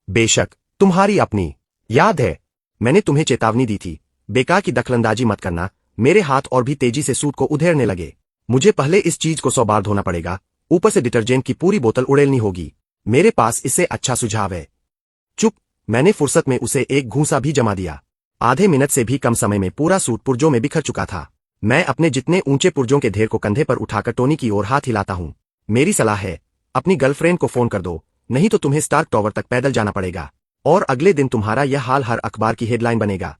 बेशक तुम्हारी अपनी। याद है मैंने तुम्हें चेतावनी दी थी, बेकार की दखलंदाजी मत करना। मेरे हाथ और भी तेजी से सूट को उधेड़ने लगे। मुझे पहले इस चीज को 100 बार धोना पड़ेगा, ऊपर से डिटर्जेंट की पूरी बोतल उड़ेलनी होगी। मेरे पास इससे अच्छा सुझाव है। चुप। मैंने फुर्सत में उसे एक घूंसा भी जमा दिया। आधे मिनट से भी कम समय में पूरा सूट पुर्जों में बिखर चुका था। मैं अपने जितने ऊंचे पुर्जों के ढेर को कंधे पर उठाकर टोनी की ओर हाथ हिलाता हूं। मेरी सलाह है, अपनी गर्लफ्रेंड को फोन कर दो, नहीं तो तुम्हें स्टार्क टावर तक पैदल जाना पड़ेगा और अगले दिन तुम्हारा यह हाल हर अखबार की हेडलाइन बनेगा।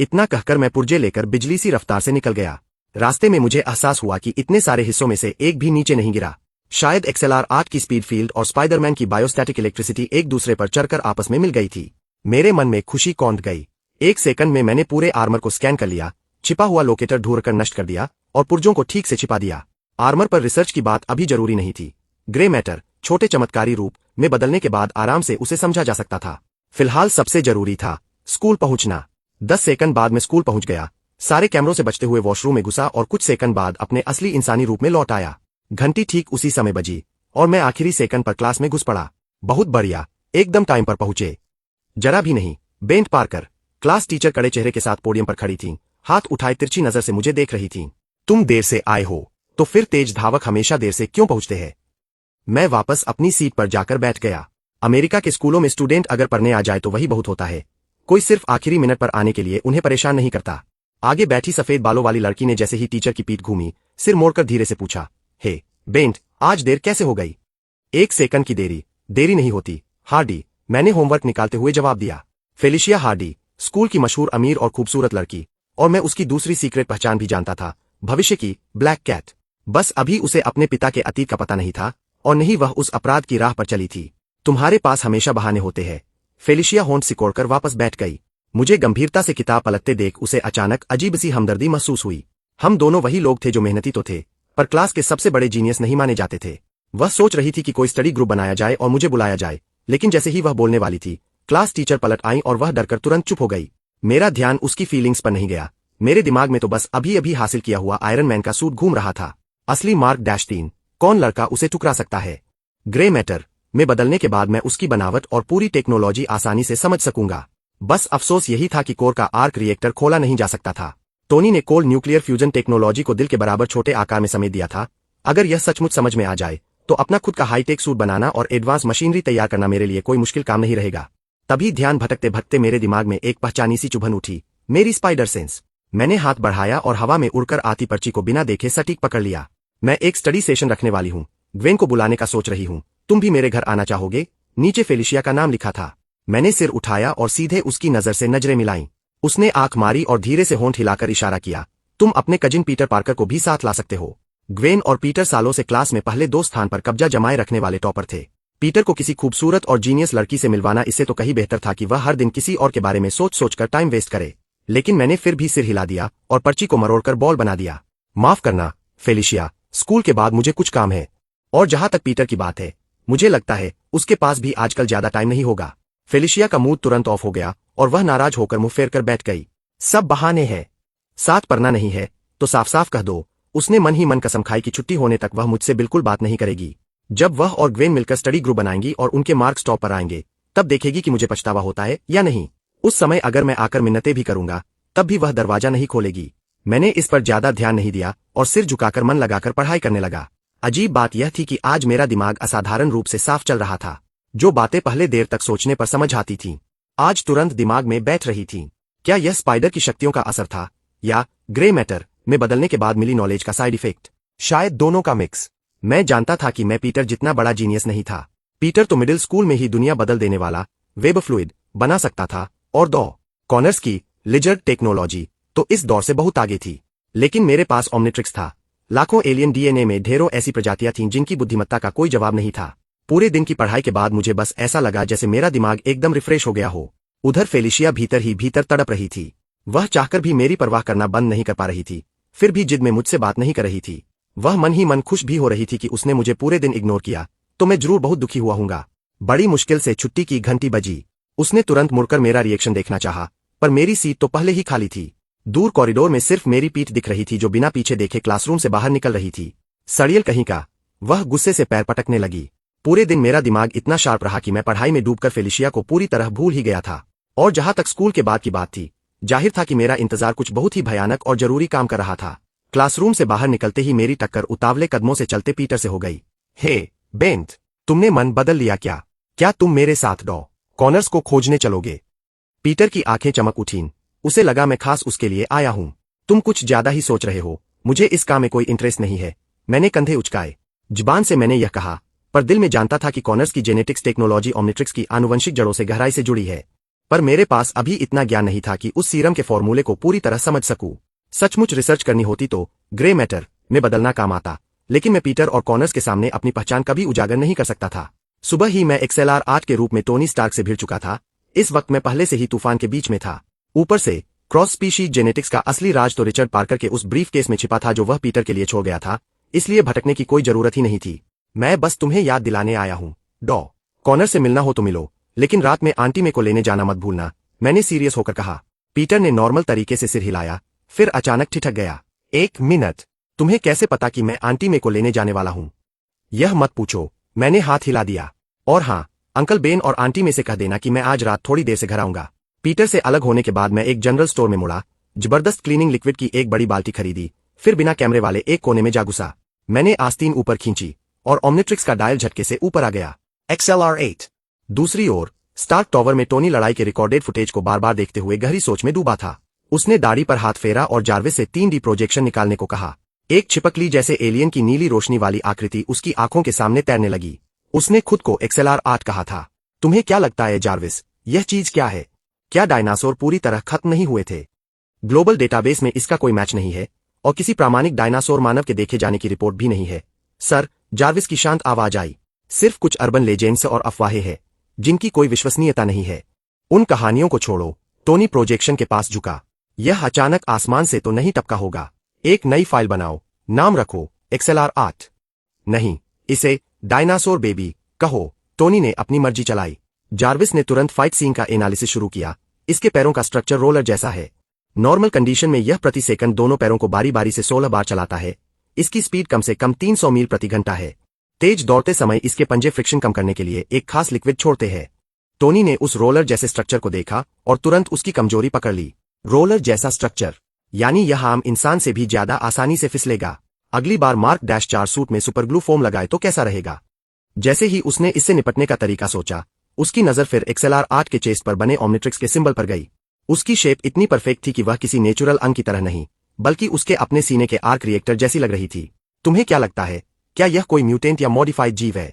इतना कहकर मैं पुर्जे लेकर बिजली सी रफ्तार से निकल गया। रास्ते में मुझे एहसास हुआ कि इतने सारे हिस्सों में से एक भी नीचे नहीं गिरा। शायद XLR-8 की स्पीड फील्ड और स्पाइडरमैन की बायोस्टैटिक इलेक्ट्रिसिटी एक दूसरे पर चढ़कर आपस में मिल गई थी। मेरे मन में खुशी कौंध गई। 1 सेकंड में मैंने पूरे आर्मर को स्कैन कर लिया, छिपा हुआ लोकेटर ढूंढकर नष्ट कर दिया और पुर्जों को ठीक से छिपा दिया। आर्मर पर रिसर्च की बात अभी जरूरी नहीं थी। ग्रे मैटर छोटे चमत्कारी रूप में बदलने के बाद आराम से उसे समझा जा सकता था। फिलहाल सबसे जरूरी था स्कूल पहुंचना। 10 सेकंड बाद मैं स्कूल पहुंच गया, सारे कैमरों से बचते हुए वॉशरूम में घुसा और कुछ सेकंड बाद अपने असली इंसानी रूप में लौट आया। घंटी ठीक उसी समय बजी और मैं आखिरी सेकंड पर क्लास में घुस पड़ा। बहुत बढ़िया, एकदम टाइम पर पहुंचे। जरा भी नहीं। बेंट पार्कर, क्लास टीचर कड़े चेहरे के साथ पोडियम पर खड़ी थीं, हाथ उठाए तिरछी नजर से मुझे देख रही थीं। तुम देर से आए हो, तो फिर तेज धावक हमेशा देर से क्यों पहुंचते हैं? मैं वापस अपनी सीट पर जाकर बैठ गया। अमेरिका के स्कूलों में स्टूडेंट अगर पढ़ने आ जाए तो वही बहुत होता है। कोई सिर्फ आखिरी मिनट पर आने के लिए उन्हें परेशान नहीं करता। आगे बैठी सफेद बालों वाली लड़की ने जैसे ही टीचर की पीठ घूमी, सिर मोड़कर धीरे से पूछा, हे बेंट, आज देर कैसे हो गई? 1 सेकंड की देरी नहीं होती हार्डी, मैंने होमवर्क निकालते हुए जवाब दिया। फेलिशिया हार्डी, स्कूल की मशहूर अमीर और खूबसूरत लड़की, और मैं उसकी दूसरी सीक्रेट पहचान भी जानता था, भविष्य की ब्लैक कैट। बस अभी उसे अपने पिता के अतीत का पता नहीं था और नहीं वह उस अपराध की राह पर चली थी। तुम्हारे पास हमेशा बहाने होते हैं। फेलिशिया होंठ सिकोड़कर वापस बैठ गई। मुझे गंभीरता से किताब पलटते देख उसे अचानक अजीब सी हमदर्दी महसूस हुई। हम दोनों वही लोग थे जो मेहनती तो थे, पर क्लास के सबसे बड़े जीनियस नहीं माने जाते थे। वह सोच रही थी कि कोई स्टडी ग्रुप बनाया जाए और मुझे बुलाया जाए, लेकिन जैसे ही वह बोलने वाली थी, क्लास टीचर पलट आई और वह डरकर तुरंत चुप हो गई। मेरा ध्यान उसकी फीलिंग्स पर नहीं गया। मेरे दिमाग में तो बस अभी अभी हासिल किया हुआ आयरन मैन का सूट घूम रहा था। असली मार्क -3, कौन लड़का उसे ठुकरा सकता है? ग्रे मैटर में बदलने के बाद मैं उसकी बनावट और पूरी टेक्नोलॉजी आसानी से समझ सकूंगा। बस अफसोस यही था कि कोर का आर्क रिएक्टर खोला नहीं जा सकता था। टोनी ने कोल्ड न्यूक्लियर फ्यूजन टेक्नोलॉजी को दिल के बराबर छोटे आकार में समेट दिया था। अगर यह सचमुच समझ में आ जाए तो अपना खुद का हाईटेक सूट बनाना और एडवांस मशीनरी तैयार करना मेरे लिए कोई मुश्किल काम नहीं रहेगा। तभी ध्यान भटकते भटकते मेरे दिमाग में एक पहचानी सी चुभन उठी, मेरी स्पाइडर सेंस। मैंने हाथ बढ़ाया और हवा में उड़कर आती पर्ची को बिना देखे सटीक पकड़ लिया। मैं एक स्टडी सेशन रखने वाली हूँ, ग्वेन को बुलाने का सोच रही हूँ, तुम भी मेरे घर आना चाहोगे? नीचे फेलिशिया का नाम लिखा था। मैंने सिर उठाया और सीधे उसकी नजर से नजरें मिलाईं। उसने आंख मारी और धीरे से होंठ हिलाकर इशारा किया। तुम अपने कजिन पीटर पार्कर को भी साथ ला सकते हो। ग्वेन और पीटर सालों से क्लास में पहले 2 स्थान पर कब्जा जमाए रखने वाले टॉपर थे। पीटर को किसी खूबसूरत और जीनियस लड़की से मिलवाना इससे तो कहीं बेहतर था कि वह हर दिन किसी और के बारे में सोच सोचकर टाइम वेस्ट करे। लेकिन मैंने फिर भी सिर हिला दिया और पर्ची को मरोड़कर बॉल बना दिया। माफ करना फेलिशिया, स्कूल के बाद मुझे कुछ काम है। और जहां तक पीटर की बात है, मुझे लगता है उसके पास भी आजकल ज्यादा टाइम नहीं होगा। फेलिशिया का मूड तुरंत ऑफ हो गया और वह नाराज होकर मुंह फेर कर बैठ गई। सब बहाने हैं। साथ पढ़ना नहीं है तो साफ साफ कह दो। उसने मन ही मन कसम खाई कि छुट्टी होने तक वह मुझसे बिल्कुल बात नहीं करेगी। जब वह और ग्वेन मिलकर स्टडी ग्रुप बनाएंगी और उनके मार्क्स टॉप पर आएंगे, तब देखेगी कि मुझे पछतावा होता है या नहीं। उस समय अगर मैं आकर मिन्नतें भी करूंगा, तब भी वह दरवाजा नहीं खोलेगी। मैंने इस पर ज्यादा ध्यान नहीं दिया और सिर झुकाकर मन लगाकर पढ़ाई करने लगा। अजीब बात यह थी कि आज मेरा दिमाग असाधारण रूप से साफ चल रहा था। जो बातें पहले देर तक सोचने पर समझ आती थीं, आज तुरंत दिमाग में बैठ रही थीं। क्या यह स्पाइडर की शक्तियों का असर था, या ग्रे मैटर में बदलने के बाद मिली नॉलेज का साइड इफेक्ट? शायद दोनों का मिक्स। मैं जानता था कि मैं पीटर जितना बड़ा जीनियस नहीं था। पीटर तो मिडिल स्कूल में ही दुनिया बदल देने वाला वेब फ्लूइड बना सकता था, और कॉर्नर्स की लिजर्ड टेक्नोलॉजी तो इस दौर से बहुत आगे थी। लेकिन मेरे पास ओमनिट्रिक्स था। लाखों एलियन डीएनए में ढेरों ऐसी प्रजातियां थीं जिनकी बुद्धिमत्ता का कोई जवाब नहीं था। पूरे दिन की पढ़ाई के बाद मुझे बस ऐसा लगा जैसे मेरा दिमाग एकदम रिफ्रेश हो गया हो। उधर फेलिशिया भीतर ही भीतर तड़प रही थी। वह चाहकर भी मेरी परवाह करना बंद नहीं कर पा रही थी, फिर भी जिद में मुझसे बात नहीं कर रही थी। वह मन ही मन खुश भी हो रही थी कि उसने मुझे पूरे दिन इग्नोर किया तो मैं जरूर बहुत दुखी हुआ हूंगा। बड़ी मुश्किल से छुट्टी की घंटी बजी। उसने तुरंत मुड़कर मेरा रिएक्शन देखना चाहा, पर मेरी सीट तो पहले ही खाली थी। दूर कॉरिडोर में सिर्फ मेरी पीठ दिख रही थी जो बिना पीछे देखे क्लासरूम से बाहर निकल रही थी। सड़ियल कहीं का। वह गुस्से से पैर पटकने लगी। पूरे दिन मेरा दिमाग इतना शार्प रहा कि मैं पढ़ाई में डूबकर फेलिशिया को पूरी तरह भूल ही गया था। और जहां तक स्कूल के बाद की बात थी, जाहिर था कि मेरा इंतजार कुछ बहुत ही भयानक और जरूरी काम कर रहा था। क्लासरूम से बाहर निकलते ही मेरी टक्कर उतावले कदमों से चलते पीटर से हो गई। हे बेंट, तुमने मन बदल लिया क्या? क्या तुम मेरे साथ कॉर्नर्स को खोजने चलोगे? पीटर की आंखें चमक उठीं। उसे लगा मैं खास उसके लिए आया हूं। तुम कुछ ज्यादा ही सोच रहे हो। मुझे इस काम में कोई इंटरेस्ट नहीं है। मैंने कंधे उचकाए। जुबान से मैंने यह कहा, पर दिल में जानता था कि कॉर्नर्स की जेनेटिक्स टेक्नोलॉजी ओमनिट्रिक्स की आनुवंशिक जड़ों से गहराई से जुड़ी है। पर मेरे पास अभी इतना ज्ञान नहीं था कि उस सीरम के फॉर्मूले को पूरी तरह समझ सकूं। सचमुच रिसर्च करनी होती तो ग्रे मैटर में बदलना काम आता, लेकिन मैं पीटर और कॉर्नर्स के सामने अपनी पहचान कभी उजागर नहीं कर सकता था। सुबह ही मैं XLR-8 के रूप में टोनी स्टार्क से भिड़ चुका था। इस वक्त मैं पहले से ही तूफान के बीच में था। ऊपर से क्रॉस स्पीशीज जेनेटिक्स का असली राज तो रिचर्ड पार्कर के उस ब्रीफ केस में छिपा था जो वह पीटर के लिए छोड़ गया था, इसलिए भटकने की कोई जरूरत ही नहीं थी। मैं बस तुम्हें याद दिलाने आया हूँ। कॉर्नर से मिलना हो तो मिलो, लेकिन रात में आंटी में को लेने जाना मत भूलना, मैंने सीरियस होकर कहा। पीटर ने नॉर्मल तरीके से सिर हिलाया, फिर अचानक ठिठक गया। 1 मिनट, तुम्हें कैसे पता कि मैं आंटी में को लेने जाने वाला हूं? यह मत पूछो, मैंने हाथ हिला दिया। और हाँ, अंकल बेन और आंटी में से कह देना कि मैं आज रात थोड़ी देर से घर आऊंगा। पीटर से अलग होने के बाद मैं एक जनरल स्टोर में मुड़ा, जबरदस्त क्लीनिंग लिक्विड की एक बड़ी बाल्टी खरीदी, फिर बिना कैमरे वाले एक कोने में जा घुसा। मैंने आस्तीन ऊपर खींची और ओमनिट्रिक्स का डायल झटके से ऊपर आ गया। XLR-8। दूसरी ओर स्टार्क टॉवर में टोनी लड़ाई के रिकॉर्डेड फुटेज को बार बार देखते हुए गहरी सोच में डूबा था। उसने दाढ़ी पर हाथ फेरा और जार्विस से 3D प्रोजेक्शन निकालने को कहा। एक छिपकली जैसे एलियन की नीली रोशनी वाली आकृति उसकी आंखों के सामने तैरने लगी। उसने खुद को XLR-8 कहा था। तुम्हें क्या लगता है जार्विस, यह चीज क्या है? क्या डायनासोर पूरी तरह खत्म नहीं हुए थे? ग्लोबल डेटाबेस में इसका कोई मैच नहीं है, और किसी प्रामाणिक डायनासोर मानव के देखे जाने की रिपोर्ट भी नहीं है। सर, जार्विस की शांत आवाज आई। सिर्फ कुछ अर्बन लेजेंड्स और अफवाहें हैं, जिनकी कोई विश्वसनीयता नहीं है। उन कहानियों को छोड़ो। टोनी प्रोजेक्शन के पास झुका। यह अचानक आसमान से तो नहीं टपका होगा। एक नई फाइल बनाओ, नाम रखो XLR-8। नहीं, इसे डायनासोर बेबी कहो। टोनी ने अपनी मर्जी चलाई। जार्विस ने तुरंत फाइट सीन का एनालिसिस शुरू किया। इसके पैरों का स्ट्रक्चर रोलर जैसा है। नॉर्मल कंडीशन में यह प्रति सेकंड दोनों पैरों को बारी बारी से 16 बार चलाता है। इसकी स्पीड कम से कम 300 मील प्रति घंटा है। तेज दौड़ते समय इसके पंजे फ्रिक्शन कम करने के लिए एक खास लिक्विड छोड़ते हैं। टोनी ने उस रोलर जैसे स्ट्रक्चर को देखा और तुरंत उसकी कमजोरी पकड़ ली। रोलर जैसा स्ट्रक्चर, यानी यह आम इंसान से भी ज्यादा आसानी से फिसलेगा। अगली बार मार्क -4 सूट में सुपरग्लू फोम लगाए तो कैसा रहेगा? जैसे ही उसने इससे निपटने का तरीका सोचा, उसकी नजर फिर XLR-8 के चेस्ट पर बने ओमनिट्रिक्स के सिंबल पर गई। उसकी शेप इतनी परफेक्ट थी कि वह किसी नेचुरल अंग की तरह नहीं, बल्कि उसके अपने सीने के आर्क रिएक्टर जैसी लग रही थी। तुम्हें क्या लगता है, क्या यह कोई म्यूटेंट या मॉडिफाइड जीव है?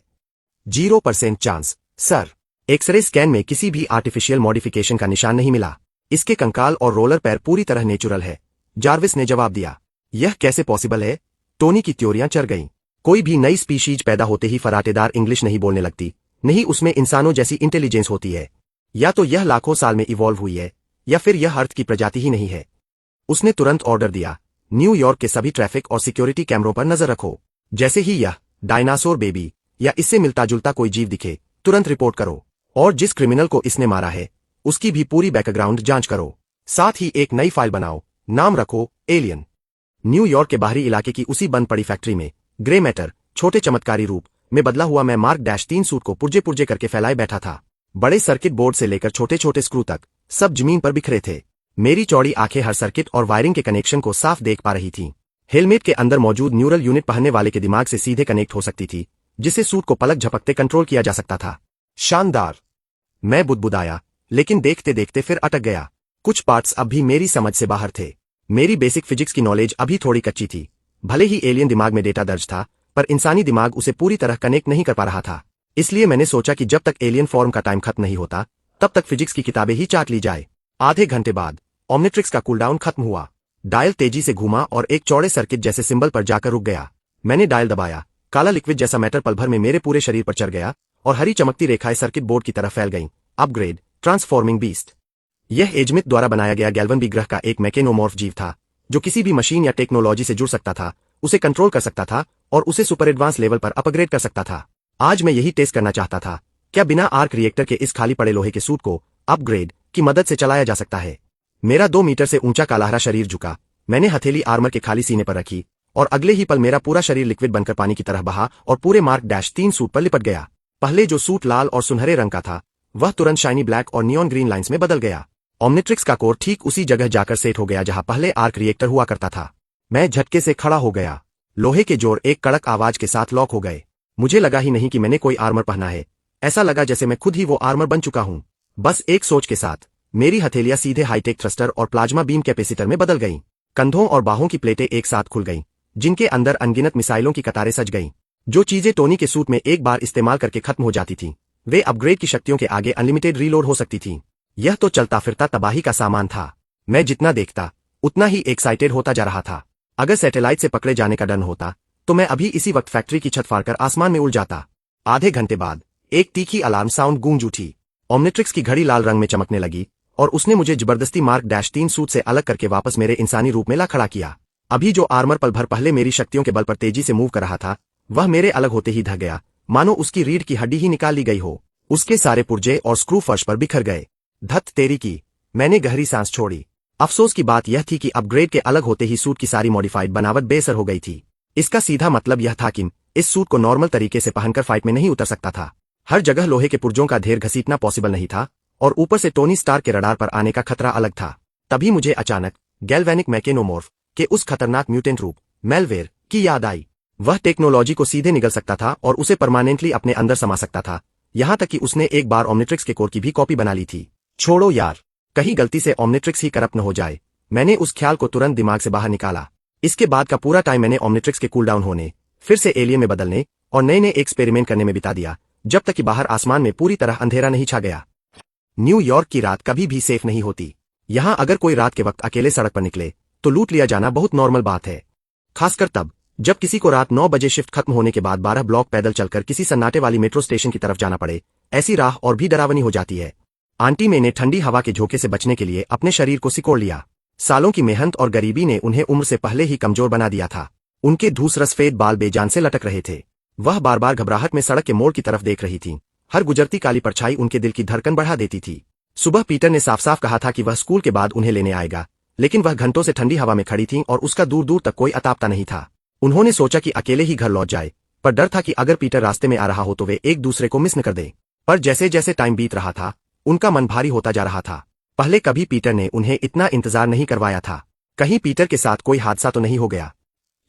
0% चांस सर। एक्सरे स्कैन में किसी भी आर्टिफिशियल मॉडिफिकेशन का निशान नहीं मिला। इसके कंकाल और रोलर पैर पूरी तरह नेचुरल है। जार्विस ने जवाब दिया। यह कैसे पॉसिबल है? टोनी की त्योरियां चढ़ गईं। कोई भी नई स्पीशीज पैदा होते ही फराटेदार इंग्लिश नहीं बोलने लगती, नहीं उसमें इंसानों जैसी इंटेलिजेंस होती है। या तो यह लाखों साल में इवॉल्व हुई है, या फिर यह अर्थ की प्रजाति ही नहीं है। उसने तुरंत ऑर्डर दिया, न्यूयॉर्क के सभी ट्रैफिक और सिक्योरिटी कैमरों पर नजर रखो। जैसे ही यह डायनासोर बेबी या इससे मिलता जुलता कोई जीव दिखे, तुरंत रिपोर्ट करो। और जिस क्रिमिनल को इसने मारा है, उसकी भी पूरी बैकग्राउंड जांच करो। साथ ही एक नई फाइल बनाओ, नाम रखो एलियन। न्यूयॉर्क के बाहरी इलाके की उसी बंद पड़ी फैक्ट्री में ग्रे मैटर छोटे चमत्कारी रूप में बदला हुआ मैं मार्क -3 सूट को पुर्जे पुर्जे करके फैलाए बैठा था। बड़े सर्किट बोर्ड से लेकर छोटे छोटे स्क्रू तक सब जमीन पर बिखरे थे। मेरी चौड़ी आंखें हर सर्किट और वायरिंग के कनेक्शन को साफ देख पा रही थीं। हेलमेट के अंदर मौजूद न्यूरल यूनिट पहनने वाले के दिमाग से सीधे कनेक्ट हो सकती थी, जिसे सूट को पलक झपकते कंट्रोल किया जा सकता था। शानदार। मैं बुदबुदाया, लेकिन देखते देखते फिर अटक गया। कुछ पार्ट्स अब भी मेरी समझ से बाहर थे। मेरी बेसिक फिजिक्स की नॉलेज अभी थोड़ी कच्ची थी। भले ही एलियन दिमाग में डेटा दर्ज था, पर इंसानी दिमाग उसे पूरी तरह कनेक्ट नहीं कर पा रहा था। इसलिए मैंने सोचा कि जब तक एलियन फॉर्म का टाइम खत्म नहीं होता, तब तक फिजिक्स की किताबें ही चाट ली जाए। आधे घंटे बाद ओमनिट्रिक्स का कूलडाउन खत्म हुआ। डायल तेजी से घूमा और एक चौड़े सर्किट जैसे सिंबल पर जाकर रुक गया। मैंने डायल दबाया, काला लिक्विड जैसा मैटर पल भर में मेरे पूरे शरीर पर चढ़ गया और हरी चमकती रेखाएं सर्किट बोर्ड की तरफ फैल गईं। Upgrade, transforming beast. यह एजमिथ द्वारा बनाया गया गैल्वन बी ग्रह का एक मैकेनोमॉर्फ जीव था, जो किसी भी मशीन या टेक्नोलॉजी से जुड़ सकता था, उसे कंट्रोल कर सकता था और उसे सुपर एडवांस लेवल पर अपग्रेड कर सकता था। आज मैं यही टेस्ट करना चाहता था, क्या बिना आर्क रिएक्टर के इस खाली पड़े लोहे के सूट को अपग्रेड की मदद से चलाया जा सकता है। मेरा 2 मीटर से ऊंचा कालाहरा शरीर झुका। मैंने हथेली आर्मर के खाली सीने पर रखी और अगले ही पल मेरा पूरा शरीर लिक्विड बनकर पानी की तरह बहा और पूरे मार्क -3 सूट पर लिपट गया। पहले जो सूट लाल और सुनहरे रंग का था, वह तुरंत शाइनी ब्लैक और नियॉन ग्रीन लाइंस में बदल गया। ओमनिट्रिक्स का कोर ठीक उसी जगह जाकर सेट हो गया जहां पहले आर्क रिएक्टर हुआ करता था। मैं झटके से खड़ा हो गया। लोहे के जोड़ एक कड़क आवाज के साथ लॉक हो गए। मुझे लगा ही नहीं कि मैंने कोई आर्मर पहना है। ऐसा लगा जैसे मैं खुद ही वो आर्मर बन चुका हूं। बस एक सोच के साथ मेरी हथेलियां सीधे हाईटेक थ्रस्टर और प्लाज्मा बीम कैपेसिटर में बदल गईं। कंधों और बाहों की प्लेटें एक साथ खुल गईं, जिनके अंदर अनगिनत मिसाइलों की कतारें सज गईं। जो चीजें टोनी के सूट में एक बार इस्तेमाल करके खत्म हो जाती थीं, वे अपग्रेड की शक्तियों के आगे अनलिमिटेड रीलोड हो सकती थीं। यह तो चलता फिरता तबाही का सामान था। मैं जितना देखता, उतना ही एक्साइटेड होता जा रहा था। अगर सैटेलाइट से पकड़े जाने का डर होता, तो मैं अभी इसी वक्त फैक्ट्री की छत फाड़कर आसमान में उड़ जाता। आधे घंटे बाद एक तीखी अलार्म साउंड गूंज उठी। ओमनिट्रिक्स की घड़ी लाल रंग में चमकने लगी और उसने मुझे जबरदस्ती मार्क -3 सूट से अलग करके वापस मेरे इंसानी रूप में ला खड़ा किया। अभी जो आर्मर पल भर पहले मेरी शक्तियों के बल पर तेजी से मूव कर रहा था, वह मेरे अलग होते ही ढह गया, मानो उसकी रीढ़ की हड्डी ही निकाल ली गई हो। उसके सारे पुर्जे और स्क्रू फर्श पर बिखर गए। धत तेरी की। मैंने गहरी सांस छोड़ी। अफसोस की बात यह थी कि अपग्रेड के अलग होते ही सूट की सारी मॉडिफाइड बनावट बेअसर हो गई थी। इसका सीधा मतलब यह था कि इस सूट को नॉर्मल तरीके से पहनकर फाइट में नहीं उतर सकता था। हर जगह लोहे के पुर्जों का ढेर घसीटना पॉसिबल नहीं था और ऊपर से टोनी स्टार के रडार पर आने का खतरा अलग था। तभी मुझे अचानक गैल्वेनिक मैकेनोमॉर्फ के उस खतरनाक म्यूटेंट रूप मेलवेयर की याद आई। वह टेक्नोलॉजी को सीधे निगल सकता था और उसे परमानेंटली अपने अंदर समा सकता था, यहां तक कि उसने एक बार ओमनिट्रिक्स के कोर की भी कॉपी बना ली थी। छोड़ो यार, कहीं गलती से ओमनिट्रिक्स ही करप्ट न हो जाए। मैंने उस ख्याल को तुरंत दिमाग से बाहर निकाला। इसके बाद का पूरा टाइम मैंने ओमनिट्रिक्स के कूलडाउन होने, फिर से एलियन में बदलने और नए नए एक्सपेरिमेंट करने में बिता दिया, जब तक कि बाहर आसमान में पूरी तरह अंधेरा नहीं छा गया। न्यूयॉर्क की रात कभी भी सेफ नहीं होती। यहां अगर कोई रात के वक्त अकेले सड़क पर निकले, तो लूट लिया जाना बहुत नॉर्मल बात है। खासकर तब, जब किसी को रात 9 बजे शिफ्ट खत्म होने के बाद 12 ब्लॉक पैदल चलकर किसी सन्नाटे वाली मेट्रो स्टेशन की तरफ जाना पड़े। ऐसी राह और भी डरावनी हो जाती है। आंटी मे ने ठंडी हवा के झोंके से बचने के लिए अपने शरीर को सिकोड़ लिया। सालों की मेहनत और गरीबी ने उन्हें उम्र से पहले ही कमजोर बना दिया था। उनके धूसर सफेद बाल बेजान से लटक रहे थे। वह बार बार घबराहट में सड़क के मोड़ की तरफ देख रही थीं। हर गुजरती काली परछाई उनके दिल की धड़कन बढ़ा देती थी। सुबह पीटर ने साफ साफ कहा था कि वह स्कूल के बाद उन्हें लेने आएगा, लेकिन वह घंटों से ठंडी हवा में खड़ी थीं और उसका दूर दूर तक कोई अतापता नहीं था। उन्होंने सोचा कि अकेले ही घर लौट जाए, पर डर था कि अगर पीटर रास्ते में आ रहा हो तो वे एक दूसरे को मिस न कर दें। पर जैसे जैसे टाइम बीत रहा था, उनका मन भारी होता जा रहा था। पहले कभी पीटर ने उन्हें इतना इंतजार नहीं करवाया था। कहीं पीटर के साथ कोई हादसा तो नहीं हो गया।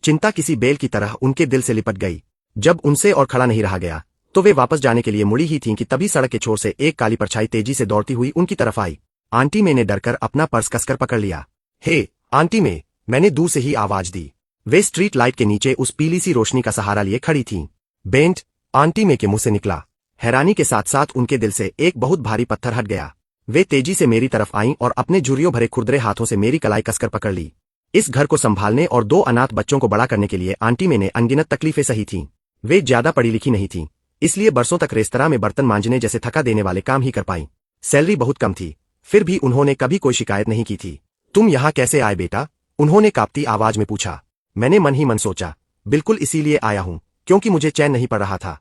चिंता किसी बेल की तरह उनके दिल से लिपट गई। जब उनसे और खड़ा नहीं रहा गया, तो वे वापस जाने के लिए मुड़ी ही थीं कि तभी सड़क के छोर से एक काली परछाई तेजी से दौड़ती हुई उनकी तरफ आई। आंटी मे ने डरकर अपना पर्स कसकर पकड़ लिया। हे आंटी मे, मैंने दूर से ही आवाज दी। वे स्ट्रीट लाइट के नीचे उस पीली सी रोशनी का सहारा लिए खड़ी थीं। बेंट, आंटी मे के मुंह से निकला। हैरानी के साथ साथ उनके दिल से एक बहुत भारी पत्थर हट गया। वे तेजी से मेरी तरफ आईं और अपने झुर्रियों भरे खुरदरे हाथों से मेरी कलाई कसकर पकड़ ली। इस घर को संभालने और 2 अनाथ बच्चों को बड़ा करने के लिए आंटी मैंने अनगिनत तकलीफें सही थीं। वे ज्यादा पढ़ी लिखी नहीं थीं, इसलिए बरसों तक रेस्तरां में बर्तन मांजने जैसे थका देने वाले काम ही कर पाईं। सैलरी बहुत कम थी, फिर भी उन्होंने कभी कोई शिकायत नहीं की थी। तुम यहाँ कैसे आए बेटा? उन्होंने कांपती आवाज में पूछा। मैंने मन ही मन सोचा, बिल्कुल इसीलिए आया हूँ क्योंकि मुझे चैन नहीं पड़ रहा था।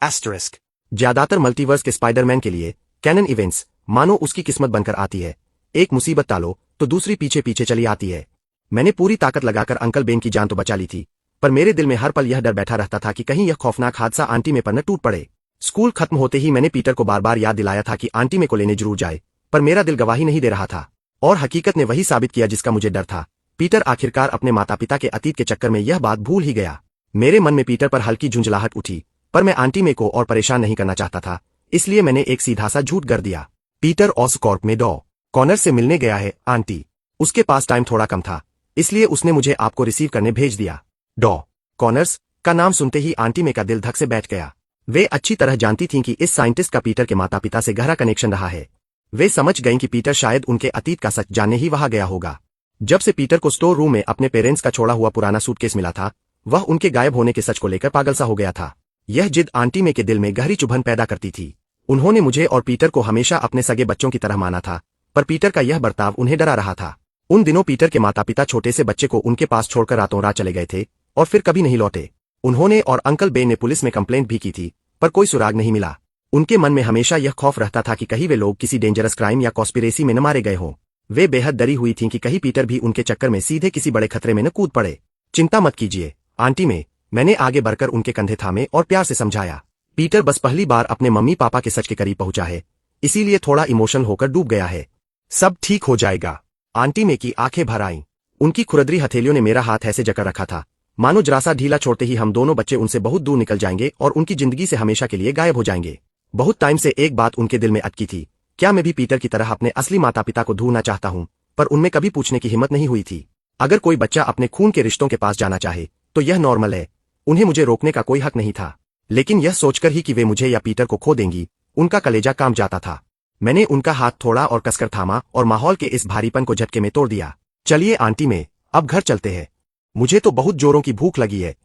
एस्टरिस्क। ज्यादातर मल्टीवर्स के स्पाइडरमैन के लिए कैनन इवेंट्स मानो उसकी किस्मत बनकर आती है। एक मुसीबत टालो तो दूसरी पीछे पीछे चली आती है। मैंने पूरी ताकत लगाकर अंकल बेन की जान तो बचा ली थी, पर मेरे दिल में हर पल यह डर बैठा रहता था कि कहीं यह खौफनाक हादसा आंटी में पर न टूट पड़े। स्कूल खत्म होते ही मैंने पीटर को बार बार याद दिलाया था कि आंटी में को लेने जरूर जाए, पर मेरा दिल गवाही नहीं दे रहा था। और हकीकत ने वही साबित किया जिसका मुझे डर था। पीटर आखिरकार अपने माता पिता के अतीत के चक्कर में यह बात भूल ही गया। मेरे मन में पीटर पर हल्की झुंझलाहट उठी, पर मैं आंटी में को और परेशान नहीं करना चाहता था, इसलिए मैंने एक सीधा सा झूठ कर दिया। पीटर ऑसकॉर्प में डॉ कॉनर से मिलने गया है आंटी। उसके पास टाइम थोड़ा कम था, इसलिए उसने मुझे आपको रिसीव करने भेज दिया। डॉ कॉनर्स का नाम सुनते ही आंटी में का दिल धक से बैठ गया। वे अच्छी तरह जानती थीं कि इस साइंटिस्ट का पीटर के माता पिता से गहरा कनेक्शन रहा है। वे समझ गईं कि पीटर शायद उनके अतीत का सच जानने ही वहां गया होगा। जब से पीटर को स्टोर रूम में अपने पेरेंट्स का छोड़ा हुआ पुराना सूटकेस मिला था, वह उनके गायब होने के सच को लेकर पागल सा हो गया था। यह जिद आंटी में के दिल में गहरी चुभन पैदा करती थी। उन्होंने मुझे और पीटर को हमेशा अपने सगे बच्चों की तरह माना था, पर पीटर का यह बर्ताव उन्हें डरा रहा था। उन दिनों पीटर के माता पिता छोटे से बच्चे को उनके पास छोड़कर रातों रात चले गए थे और फिर कभी नहीं लौटे। उन्होंने और अंकल बेन ने पुलिस में कंप्लेंट भी की थी, पर कोई सुराग नहीं मिला। उनके मन में हमेशा यह खौफ रहता था कि कहीं वे लोग किसी डेंजरस क्राइम या कॉन्स्पिरेसी में न मारे गए हों। वे बेहद डरी हुई थीं कि कहीं पीटर भी उनके चक्कर में सीधे किसी बड़े खतरे में न कूद पड़े। चिंता मत कीजिए आंटी में, मैंने आगे बढ़कर उनके कंधे थामे और प्यार से समझाया। पीटर बस पहली बार अपने मम्मी पापा के सच के करीब पहुंचा है, इसीलिए थोड़ा इमोशनल होकर डूब गया है। सब ठीक हो जाएगा। आंटी में की आंखें भर आईं। उनकी खुरदरी हथेलियों ने मेरा हाथ ऐसे जकड़ रखा था मानो जरा सा ढीला छोड़ते ही हम दोनों बच्चे उनसे बहुत दूर निकल जाएंगे और उनकी जिंदगी से हमेशा के लिए गायब हो जाएंगे। बहुत टाइम से एक बात उनके दिल में अटकी थी, क्या मैं भी पीटर की तरह अपने असली माता पिता को ढूंढना चाहता हूं, पर उनमें कभी पूछने की हिम्मत नहीं हुई थी। अगर कोई बच्चा अपने खून के रिश्तों के पास जाना चाहे तो यह नॉर्मल है, उन्हें मुझे रोकने का कोई हक नहीं था। लेकिन यह सोचकर ही कि वे मुझे या पीटर को खो देंगी, उनका कलेजा कांप जाता था। मैंने उनका हाथ थोड़ा और कसकर थामा और माहौल के इस भारीपन को झटके में तोड़ दिया। चलिए आंटी में, अब घर चलते हैं। मुझे तो बहुत जोरों की भूख लगी है।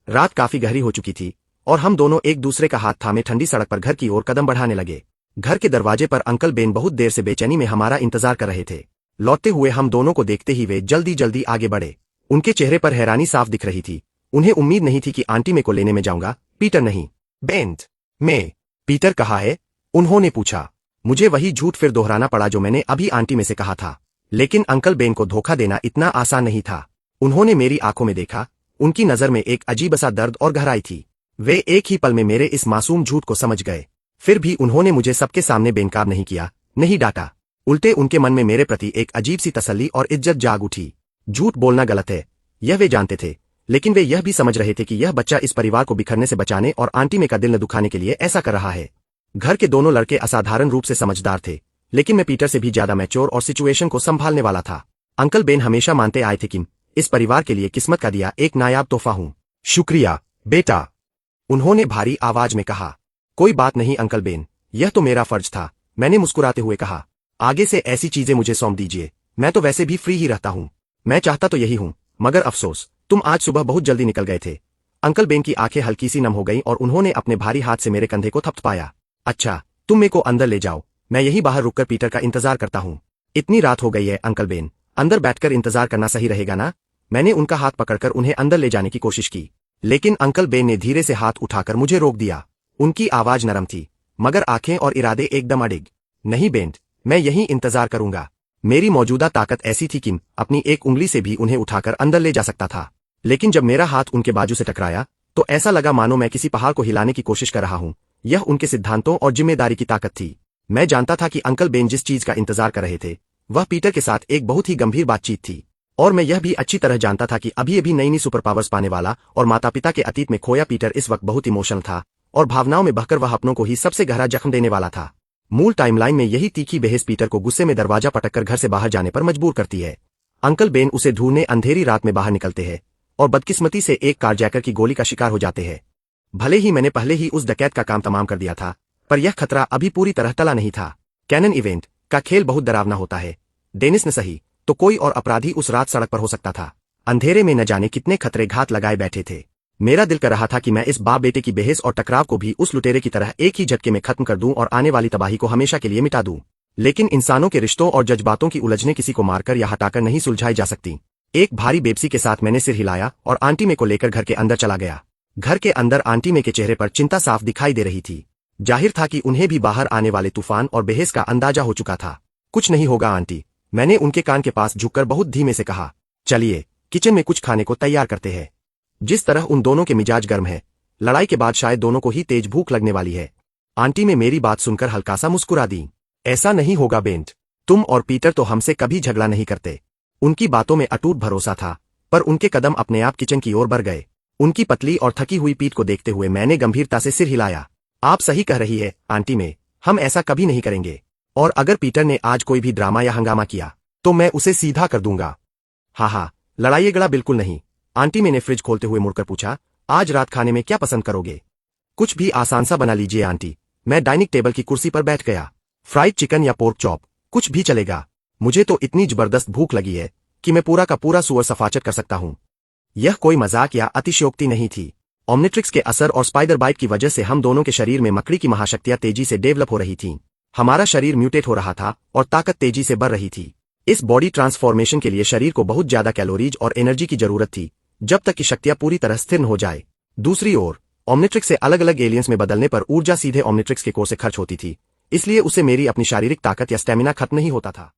रात काफी गहरी हो चुकी थी और हम दोनों एक दूसरे का हाथ थामे ठंडी सड़क पर घर की ओर कदम बढ़ाने लगे। घर के दरवाजे पर अंकल बेन बहुत देर से बेचैनी में हमारा इंतजार कर रहे थे। लौटते हुए हम दोनों को देखते ही वे जल्दी जल्दी आगे बढ़े। उनके चेहरे पर हैरानी साफ दिख रही थी। उन्हें उम्मीद नहीं थी कि आंटी में को लेने में जाऊंगा, पीटर नहीं। बेंट में पीटर कहाँ है? उन्होंने पूछा। मुझे वही झूठ फिर दोहराना पड़ा जो मैंने अभी आंटी में से कहा था, लेकिन अंकल बेन को धोखा देना इतना आसान नहीं था। उन्होंने मेरी आंखों में देखा, उनकी नजर में एक अजीब सा दर्द और गहराई थी। वे एक ही पल में मेरे इस मासूम झूठ को समझ गए। फिर भी उन्होंने मुझे सबके सामने बेनकाब नहीं किया, नहीं डांटा। उल्टे उनके मन में मेरे प्रति एक अजीब सी तसल्ली और इज्जत जाग उठी। झूठ बोलना गलत है, यह वे जानते थे, लेकिन वे यह भी समझ रहे थे कि यह बच्चा इस परिवार को बिखरने से बचाने और आंटी में का दिल न दुखाने के लिए ऐसा कर रहा है। घर के दोनों लड़के असाधारण रूप से समझदार थे, लेकिन मैं पीटर से भी ज्यादा मैच्योर और सिचुएशन को संभालने वाला था। अंकल बेन हमेशा मानते आए थे कि इस परिवार के लिए किस्मत का दिया एक नायाब तोहफा हूं। शुक्रिया बेटा, उन्होंने भारी आवाज में कहा। कोई बात नहीं अंकल बेन, यह तो मेरा फर्ज था, मैंने मुस्कुराते हुए कहा। आगे से ऐसी चीजें मुझे सौंप दीजिए, मैं तो वैसे भी फ्री ही रहता हूं। मैं चाहता तो यही हूं, मगर अफसोस तुम आज सुबह बहुत जल्दी निकल गए थे। अंकल बेन की आंखें हल्की सी नम हो गईं और उन्होंने अपने भारी हाथ से मेरे कंधे को थपथपाया। अच्छा, तुम मेरे को अंदर ले जाओ, मैं यही बाहर रुककर पीटर का इंतजार करता हूं। इतनी रात हो गई है अंकल बेन, अंदर बैठकर इंतजार करना सही रहेगा ना? मैंने उनका हाथ पकड़कर उन्हें अंदर ले जाने की कोशिश की, लेकिन अंकल बेन ने धीरे से हाथ उठाकर मुझे रोक दिया। उनकी आवाज नरम थी, मगर आंखें और इरादे एकदम अडिग। नहीं बेंट, मैं यहीं इंतजार करूंगा। मेरी मौजूदा ताकत ऐसी थी कि अपनी एक उंगली से भी उन्हें उठाकर अंदर ले जा सकता था, लेकिन जब मेरा हाथ उनके बाजू से टकराया तो ऐसा लगा मानो मैं किसी पहाड़ को हिलाने की कोशिश कर रहा हूं। यह उनके सिद्धांतों और जिम्मेदारी की ताकत थी। मैं जानता था कि अंकल बेन जिस चीज का इंतजार कर रहे थे वह पीटर के साथ एक बहुत ही गंभीर बातचीत थी, और मैं यह भी अच्छी तरह जानता था कि अभी अभी नई नई सुपर पावर्स पाने वाला और माता पिता के अतीत में खोया पीटर इस वक्त बहुत इमोशनल था और भावनाओं में बहकर वह अपनों को ही सबसे गहरा जख्म देने वाला था। मूल टाइमलाइन में यही तीखी बहस पीटर को गुस्से में दरवाजा पटककर घर से बाहर जाने पर मजबूर करती है। अंकल बेन उसे ढूंढने अंधेरी रात में बाहर निकलते हैं और बदकिस्मती से एक कारजैकर की गोली का शिकार हो जाते हैं। भले ही मैंने पहले ही उस डकैत का काम तमाम कर दिया था, पर यह खतरा अभी पूरी तरह टला नहीं था। कैनन इवेंट का खेल बहुत डरावना होता है। डेनिस ने सही तो कोई और अपराधी उस रात सड़क पर हो सकता था। अंधेरे में न जाने कितने खतरे घात लगाए बैठे थे। मेरा दिल कर रहा था कि मैं इस बाप बेटे की बहस और टकराव को भी उस लुटेरे की तरह एक ही झटके में खत्म कर दूं और आने वाली तबाही को हमेशा के लिए मिटा दूं। लेकिन इंसानों के रिश्तों और जज्बातों की उलझने किसी को मारकर या हटाकर नहीं सुलझाई जा सकती। एक भारी बेबसी के साथ मैंने सिर हिलाया और आंटी में को लेकर घर के अंदर चला गया। घर के अंदर आंटी में के चेहरे पर चिंता साफ दिखाई दे रही थी। जाहिर था कि उन्हें भी बाहर आने वाले तूफान और बहस का अंदाजा हो चुका था। कुछ नहीं होगा आंटी, मैंने उनके कान के पास झुककर बहुत धीमे से कहा। चलिए किचन में कुछ खाने को तैयार करते हैं। जिस तरह उन दोनों के मिजाज गर्म है, लड़ाई के बाद शायद दोनों को ही तेज भूख लगने वाली है। आंटी में मेरी बात सुनकर हल्का सा मुस्कुरा दी। ऐसा नहीं होगा बेंट, तुम और पीटर तो हमसे कभी झगड़ा नहीं करते। उनकी बातों में अटूट भरोसा था, पर उनके कदम अपने आप किचन की ओर बढ़ गए। उनकी पतली और थकी हुई पीठ को देखते हुए मैंने गंभीरता से सिर हिलाया। आप सही कह रही है आंटी में, हम ऐसा कभी नहीं करेंगे। और अगर पीटर ने आज कोई भी ड्रामा या हंगामा किया तो मैं उसे सीधा कर दूंगा। हाँ, लड़ाइएगा बिल्कुल नहीं। आंटी मैंने फ्रिज खोलते हुए मुड़कर पूछा, आज रात खाने में क्या पसंद करोगे? कुछ भी आसान सा बना लीजिए आंटी। मैं डाइनिंग टेबल की कुर्सी पर बैठ गया। फ्राइड चिकन या पोर्क चॉप, कुछ भी चलेगा। मुझे तो इतनी जबरदस्त भूख लगी है कि मैं पूरा का पूरा सुअर सफाचट कर सकता हूँ। यह कोई मजाक या अतिशयोक्ति नहीं थी। ओमनिट्रिक्स के असर और स्पाइडर बाइट की वजह से हम दोनों के शरीर में मकड़ी की महाशक्तियां तेजी से डेवलप हो रही थीं। हमारा शरीर म्यूटेट हो रहा था और ताकत तेजी से बढ़ रही थी। इस बॉडी ट्रांसफॉर्मेशन के लिए शरीर को बहुत ज्यादा कैलोरीज और एनर्जी की जरूरत थी, जब तक कि शक्तियां पूरी तरह स्थिर हो जाए। दूसरी ओर ओमनिट्रिक्स से अलग अलग एलियंस में बदलने पर ऊर्जा सीधे ओमनिट्रिक्स के कोर से खर्च होती थी, इसलिए उसे मेरी अपनी शारीरिक ताकत या स्टेमिना खत्म नहीं होता था।